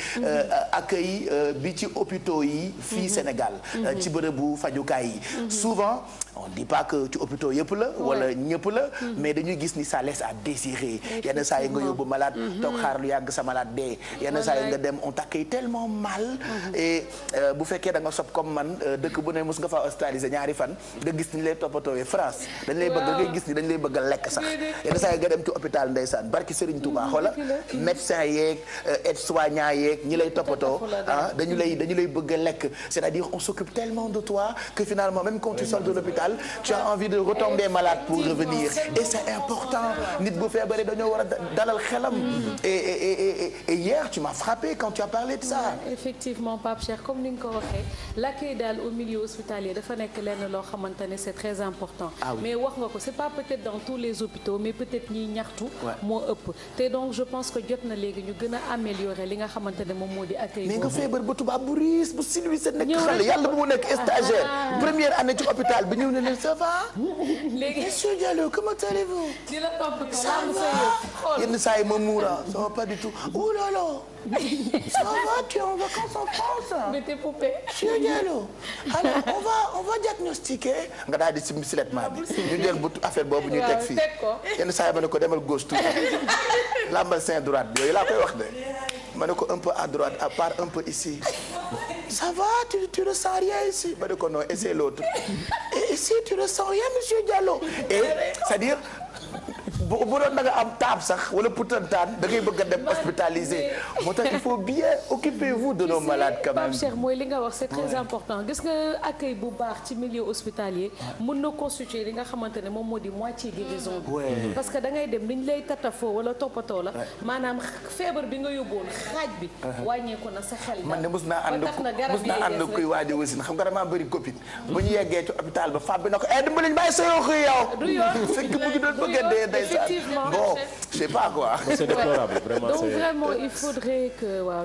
accueil bi ci hôpitaux yi fii Sénégal ci bërëbu fajukaay yi souvent on dit pas que ci hôpitaux yëpp la wala ñëpp la mais dañuy gis ni ça laisse à désirer yenn saa yi nga yóbbu malade toog xaar lu yàgg sa malade dee yenn saa yi nga dem on t'accueille tellement mal et bu fekkee da nga sob comme man dëkk bu ne mos nga fa hospitaliser ñaari fan nga gis ni lay toppatoowee France dañ lay bëgg ngay gis ni dañ lay bëgg a lekk sax yenn saa yi nga dem ci hôpital ndeysaan barki Serigne Touba xoola médecin yeeg aide-soignant yeeg ñi lay toppatoo ah dañu lay bëgg a lekk c'est-à-dire on s'occupe tellement de toi que finalement même quand tu sors de l'hôpital tu as envie de retomber malade pour revenir et c'est important nit bu feebaree dañoo war a dalal xelam et hier tu m'as frappé quand tu as parlé de ça. effectivement Pape Cheikh comme ni nga ko waxee l'accueil daal au milieu hospitalier dafa nekk lenn loo xamante ne c'est très important. mais wax nga ko c'est pas peut-être dans tous les hôpitaux mais peut-être ñiy ñaxtu. moo ëpp te donc je pense que jot na léegi ñu gën a améliorer li nga xamante ne moom moo di accueil. mais nga feebar ba tubaab bu riis bu silvissé nekk xale yàlla bu mu nekk stagiaire première année ci hôpital bi ñëw na leen ça va. léegi monsieur Diallo comment allez-vous. di la topp ça va yenn saa yi ma muura ça va pas du tout oh là là ça va tu es en vacances en France. mais t'es poupée. monsieur Diallo alors on va diagnostiquer nga daal di si silettement bi ñu jël bu affaire boobu ñuy teg fii yenn saa yi ma ne ko demal gauche tout lambal sein droite bi yooyu laa koy wax de ma ne ko un peu à droite à part un peu ici. ça va tu ressens rien ici ma ne ko non essaie l'autre et ici tu ressens rien monsieur Diallo et c'est-à-dire bu doon da nga am taab sax wala putantaan da ngay bëgg a dem hospitalisé moo tax il faut bien occupez-vous de nos malades quand même. Pape Cheikh mooy li nga wax c'est très important gis nga accueil bu baax ci milieu hospitalier mën na constituer li nga xamante ne moom moo di moitié guérison bi parce que da ngay dem niñ lay tatafoo wala toppatoo la maanaam feebar bi nga yóbboon xaaj bi wàññeeku na sa xel man ne mos naa ànd kuy waaj a wasin xam nga damaa bëri copine bu ñu yeggee ci hôpital ba fab bi na ko dimbali ñu bàyyi sa yoo xëy yow du yoon fekk mu ngi doon bëgg a dee effectivement bon je sais pas quoi. c'est déplorable vraiment. donc vraiment il faudrait que waaw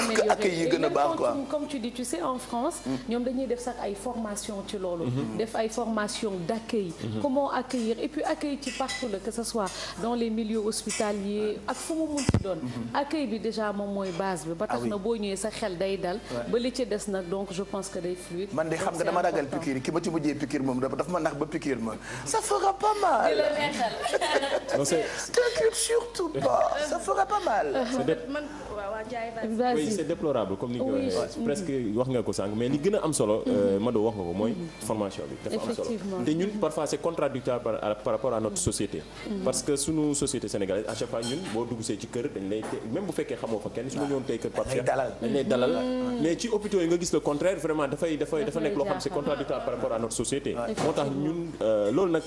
ñu accueil yi gën a baax quoi. comme tu dis tu sais en France. ñoom dañuy def sax ay formation ci loolu. def ay formation d'accueil. comment accueillir et puis accueil ci partout la que ce soit dans les milieux hospitaliers ak fu mu munti doon. accueil bi déjà moom mooy base bi. ba tax na boo ñëwee sa xel day dal. ba li ci des nag donc je pense que day fluide. man de xam nga dama ragal piqûre ki ma ci mujjee piqûre moom dafa ma nax ba piqûre ma ça fera pas mal. non t'inquiète surtout pas ça fera pas mal. oui c'est déplorable comme ni nga ko waxee presque wax nga ko sànq mais li gën a am solo Mado wax nga ko mooy formation bi dafa am solo te ñun parfois c'est contradictoire par rapport à notre société parce que sunu société sénégalaise à chaque fois ñun boo dugg see ci kër dañ lay même bu fekkee xamoo fa kenn su ma ñëwoon tey kër Pape Cheikh dañ lay dalal mais ci hôpitaux yi nga gis le contraire vraiment dafa nekk loo xam c'est contradictoire par rapport à notre société moo tax ñun loolu nag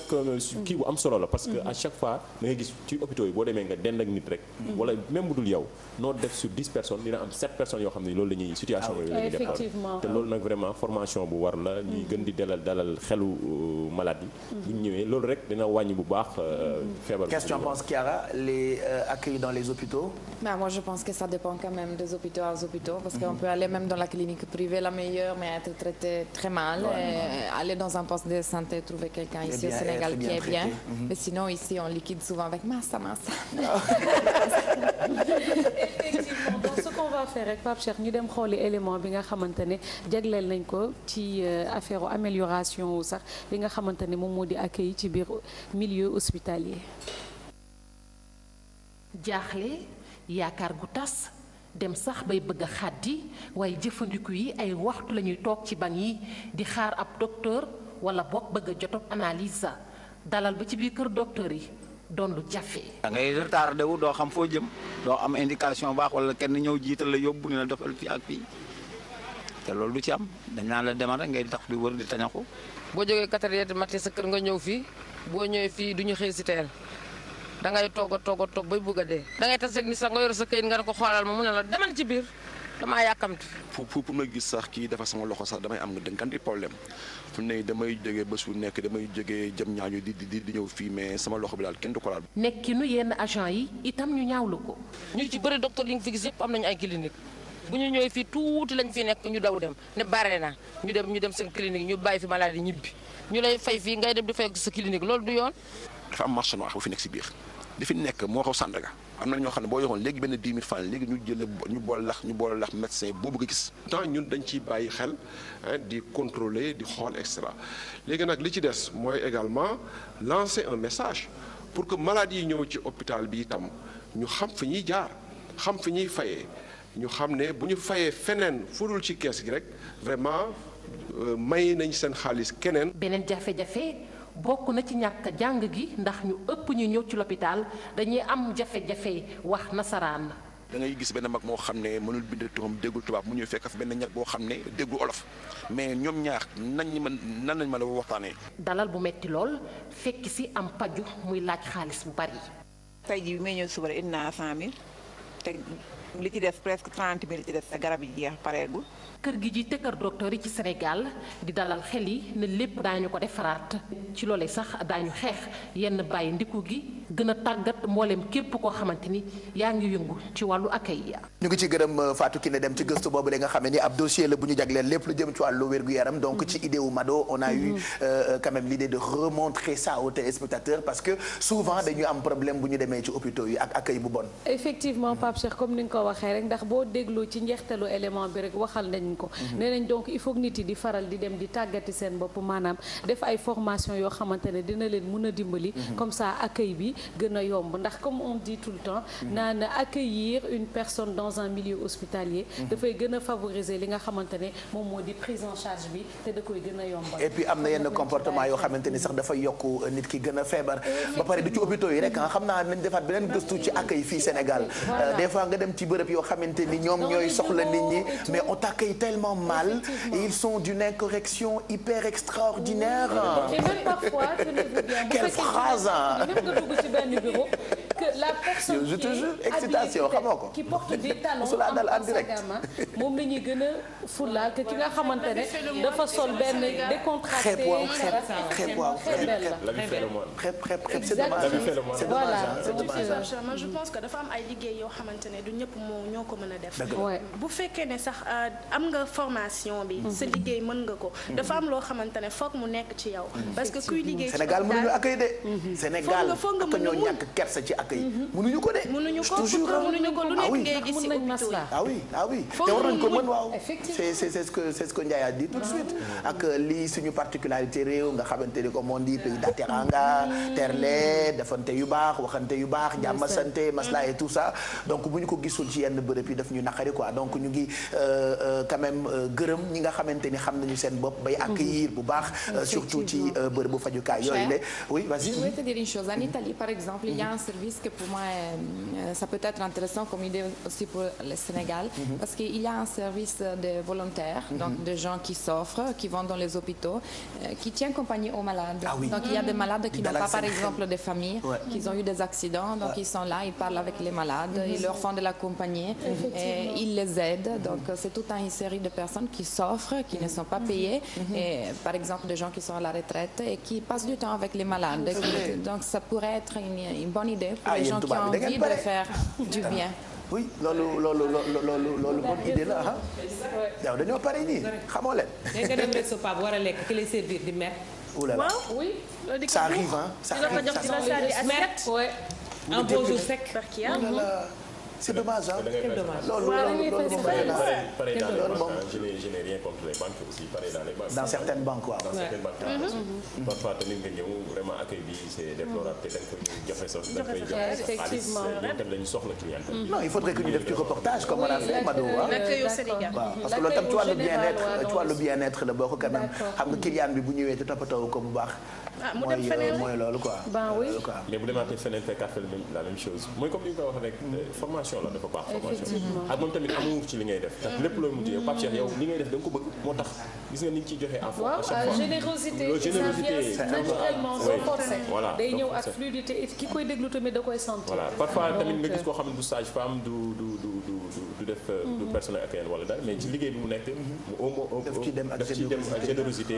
kii bu am solo la parce que à chaque fois da ngay gis ci hôpitaux yi boo demee nga dend ak nit rek wala même bu dul yow noo def sur 10 personnes dina am 7 personnes yoo xam ne loolu la ñuy situation yooyu la ñuy def te loolu nag vraiment formation bu war la ñuy gën di dalal xelu malade yi bu ñu ñëwee loolu rek dina wàññi bu baax feebar. Qu'est-ce que tu en penses Chiara les accueils dans les hôpitaux? Moi je pense que ça dépend quand même des hôpitaux aux hôpitaux parce qu'on peut aller même dans la clinique privée la meilleure mais être traité très mal et aller dans un poste de santé trouver quelqu'un ici au Sénégal qui est bien mais sinon ici on liquide souvent avec massa. Effectivement donc ce qu'on va faire rek Pape Cheikh ñu dem xooli élément bi nga xamante ne jagleel nañ ko ci affaire amélioration sax li nga xamante ne moom moo di accueil ci biir milieu hospitalier. jaaxle yaakaar gu tas dem sax bay bëgg a xàddi waaye jëfandiku yi ay waxtu la ñuy toog ci banc yi di xaar ab docteur wala boog bëgg a jot analyse dalal ba ci biir kër docteur yi. doon lu jafe. da ngay retardé wu doo xam foo jëm doo am indication baax wala kenn ñëw jiital la yóbbu ni la defal fii ak fii te loolu du ci am dañ naan la demal rek ngay tax di wër di tañaxu. boo jógee 4 heures du matin sa kër nga ñëw fii boo ñëwee fii du ñu xëy si teel da ngay toog bay bugg a dee. da ngay tas rek ni sax nga yor sa këyit nga ne ko xoolal ma mu ne la demal ci biir damaa yàkkamti. pour ma gis sax kii dafa sama loxo sax damay am nga dënkanti problème fu ne damay jógee bés bu nekk damay jógee jëm ñaañu di ñëw fii mais sama loxo bi daal kenn du ko laal. nekkinu yenn agent yi itam ñu ñaawlu ko. ñu ci bëri docteur yi nga fi gis yëpp am nañu ay clinique bu ñu ñëwee fii tuuti lañ fi nekk ñu daw dem ne bare na ñu dem seen clinique ñu bàyyi fi maladie ñibbi ñu lay fay fii ngay dem di fay sa clinique loolu du yoon. dafa am marché noir bu fi nekk si biir di fi nekk moo raw Sandaga am na ñoo xam ne boo yoroon léegi benn 10 000 francs léegi ñu boole lax médecin boo bëgg a gis. temps ñun dañ ciy bàyyi xel di contrôler di xool extra léegi nag li ci des mooy également lancer un message pour que malades yi ñëw ci hôpital bi itam ñu xam fi ñuy jaar xam fi ñuy fayee ñu xam ne bu ñu fayee feneen fudul ci kees gi rek vraiment may nañ seen xaalis keneen. beneen jafe-jafe bokk na ci ñàkk jàng gi ndax ñu ëpp ñu ñëw ci l'hôpital dañuy am jafe-jafe wax nasaraan. da ngay gis benn mag moo xam ne mënul bind turam déggul tubaab mu ñëw fekk fi benn ñag boo xam ne déggul olof mais ñoom ñaar nan lañ mën a waxtaanee. dalal bu metti lool fekk si am paju muy laaj xaalis bu bari. tey jii bi may ñëw suba indi naa 100 000 te li ci des presque 30 000 li ci des te garab yi jeex pareegul. kër gi jiite kër docteur yi ci Sénégal di dalal xel yi ne lépp daañu ko defaraat ci loolee sax daañu xeex yenn bàyyi ndiku gi gën a tàggat mboolem képp koo xamante ni yaa ngi yëngu ci wàllu accueil. ñu ngi ci gërëm Fatou Kiné Deme ci gëstu boobu la nga xam ne ni ab dossier la bu ñu jagleel lépp lu jëm ci wàllu wér-gu-yaram donc ci idée wu Mado on a eu quand même l'idée de remontrer ça aux téléspectateurs parce que souvent dañu am problème bu ñu demee ci hôpitaux yi ak accueil bu bon. effectivement Pape Cheikh comme ni nga ko waxee rek ndax boo déglu ci njeextalu élément bi rek waxal nañ ko. nee nañ donc il faut que nit yi di faral di dem di tàggati seen bopp maanaam def ay formation yoo xamante ne dina leen mën a dimbali. comme ça accueil bi gën a yomb ndax comme on dit tout le temps naan accueillir une personne dans un milieu hospitalier dafay gën a favoriser li nga xamante ne moom moo di prise en charge bi te da koy gën a yombal. et puis am na yenn comportement yoo xamante ni sax dafay yokk nit ki gën a feebar ba pare du ci hôpitaux yi rek xam naa nañ defaat beneen gëstu ci accueil fii Sénégal des fois nga dem ci bërëb yoo xamante ni ñoom ñooy soxla nit ñi mais on t'accueille tellement mal et ils sont d'une incorrection hyper extraordinaire. et même parfois quelle phrase que la personne je te jure excitation xamoo ko qui porte des talons moom la ñuy gën a fulaal que ki nga xamante ne dafa sol benn décontracté c'est dommage. man je pense que dafa am ay liggéey yoo xamante ne du ñëpp ñoo ko mën a def. bu fekkee ne sax am nga formation bi. sa liggéey mën nga ko. dafa am loo xamante ne foog mu nekk ci yow. parce que kuy liggéey ci Sénégal mënuñu accueil de. Sénégal ak ñoo ñàkk kersa ci accueil. mënuñu ko de. mënuñu ko lu nekk ngay gis ci hôpitaux yi. ah oui te war nañu ko mën waaw. c'est ce que Ndiaye a dit tout de suite. ak lii suñu particularité réew nga xamante ni comme on dit pays de teranga terle defante yu baax waxante yu baax jàmm sante masla et tout ça donc bu ñu ko gisul ci yenn bërëb yi daf ñu naqari quoi donc ñu ngi quand même gërëm ñi nga xamante ni xam nañu seen bopp bay accueillir bu baax surtout ci bërëbu fajukaay yooyu la oui vas-y. Je voulais te dire une chose. En Italie par exemple il y a un service que pour moi ça peut être intéressant comme idée aussi pour le Sénégal parce qu'il y a un service de volontaires donc de gens qui s'offrent qui vont dans les hôpitaux qui tient compagnie aux malades. Donc il y a des malades qui n'ont pas par exemple de famille qui ont eu des accidents donc ils sont là ils parlent avec les malades ils leur font de la compagnie et ils les aident donc c'est toute une série de personnes qui s'offrent qui ne sont pas payées et par exemple des gens qui sont à la retraite et qui passent du temps avec les malades donc ça pourrait être une bonne idée pour les gens qui ont envie de faire du bien. oui loolu bonne idée la ah. yow dañoo pare nii xamoo leen. léegi nga dem resto Pape war a lekk ki lay servir di mer. oulala oui. ça arrive ah ça arrive un beau jour sec. c'est dommage ah. loolu moom je n'ai rien contre les banques aussi pareil dans les banques. dans certaines banques waaw. dans certaines banques parfois tamit nga ñëw vraiment accueil bi c'est déplorable te da nga koy joxe sa da nga koy joxe sa xaalis ñoom tamit dañu soxla client. non il faudrait que ñu def ci reportage comme on a fait Mado l'accueil au Sénégal. waaw parce que loolu tam ci wàllu bien-être la boo ko quand même xam nga client bi bu ñëwee te toppatoo ko bu baax. mooy loolu quoi. mais bu demaatee feneen fekkaat la même chose mooy comme ni nga ko wax rek formation la dafa baax formation ak moom tamit amu ci li ngay def tax lépp looy mujj yow Pape Cheikh yow li ngay def da nga ko bëgg moo tax gis nga ni ñu ciy joxe info. waaw générosité ça vient naturellement soo forcé. voilà day ñëw ak fluidité et ki koy déglu tamit da koy sentir. voilà parfois tamit nga gis koo xam ne du sage-femme du def du personnel accueillant wala dara mais ci liggéey bi mu nekk. mu daf ci dem ak générosité.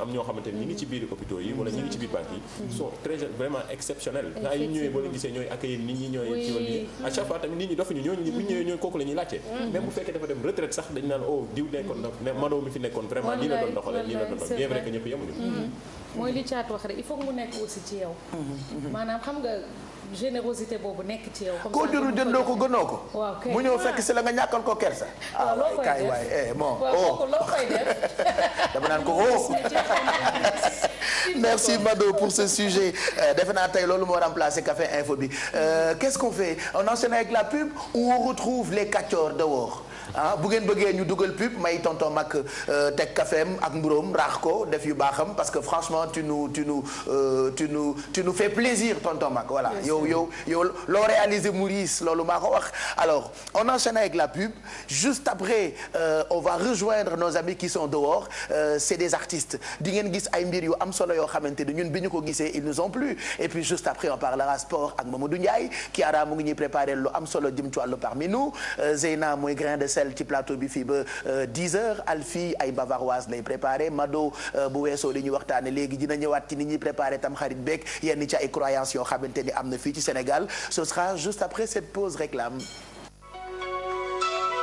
am ñoo xamante ni ñi ngi ci biir hôpitaux yi wala ñi ngi ci biir banques yi. sont très vraiment exceptionnels. gaa yi ñëwee boo leen gisee ñooy accueillir nit ñi ñooy ci wàllu à chaque fois tamit nit ñi dofuñu ñooñu bu ñëwee ñooy kooku la ñuy laajte. même bu fekkee dafa dem retraite sax dañu naan oh diw nekkoon na Mado mi fi nekkoon vraiment nii la doon doxalee nii la doon doxalee bien vrai que ñëpp yemuñu. mooy li caat wax rek il faut que mu nekk aussi ci yow. maanaam xam nga générosité boobu nekk ci yow. comme koo jëru jëndoo ko gënoo ko. waaw kay mu ñëw fekk si la nga ñàkkal ko kersa. waaw loo koy def waay bon waaw loo koy def. dama naan ko merci Mado pour ce sujet defe naa tey loolu moo remplacé Café Info bi qu'est-ce qu'on fait on enchaîne avec la pub ou on retrouve les kàccoor dehors ah bu ngeen bëggee ñu dugal pub may tonton Mac teg kafeem ak mburóom raax ko def yu baaxam parce que franchement tu nous fais plaisir tonton Mac voilà yow loo réalisé Maurice loolu maa ko wax alors on enchaîne avec la pub juste après on va rejoindre nos amis qui sont dehors c'est des artistes di ngeen gis ay mbir yu am solo yoo xamante ni ñun bi ñu ko gisee ils nous ont plu et puis juste après on parlera sport ak Mamadou Ndiaye Kiara mu ngi ñuy préparer lu am solo jëm ci wàllu parmi nous Zeyna mooy grain de sel ci plateau bi fii ba 10h Alfie ay bavaroise lay préparé Mado bu weesoo li ñuy waxtaane léegi dina ñëwaat ci ni ñuy préparé tam xarit beeg yenn ci ay croyances yoo xamante ni am na fii ci Sénégal ce sera juste après cette pause réclame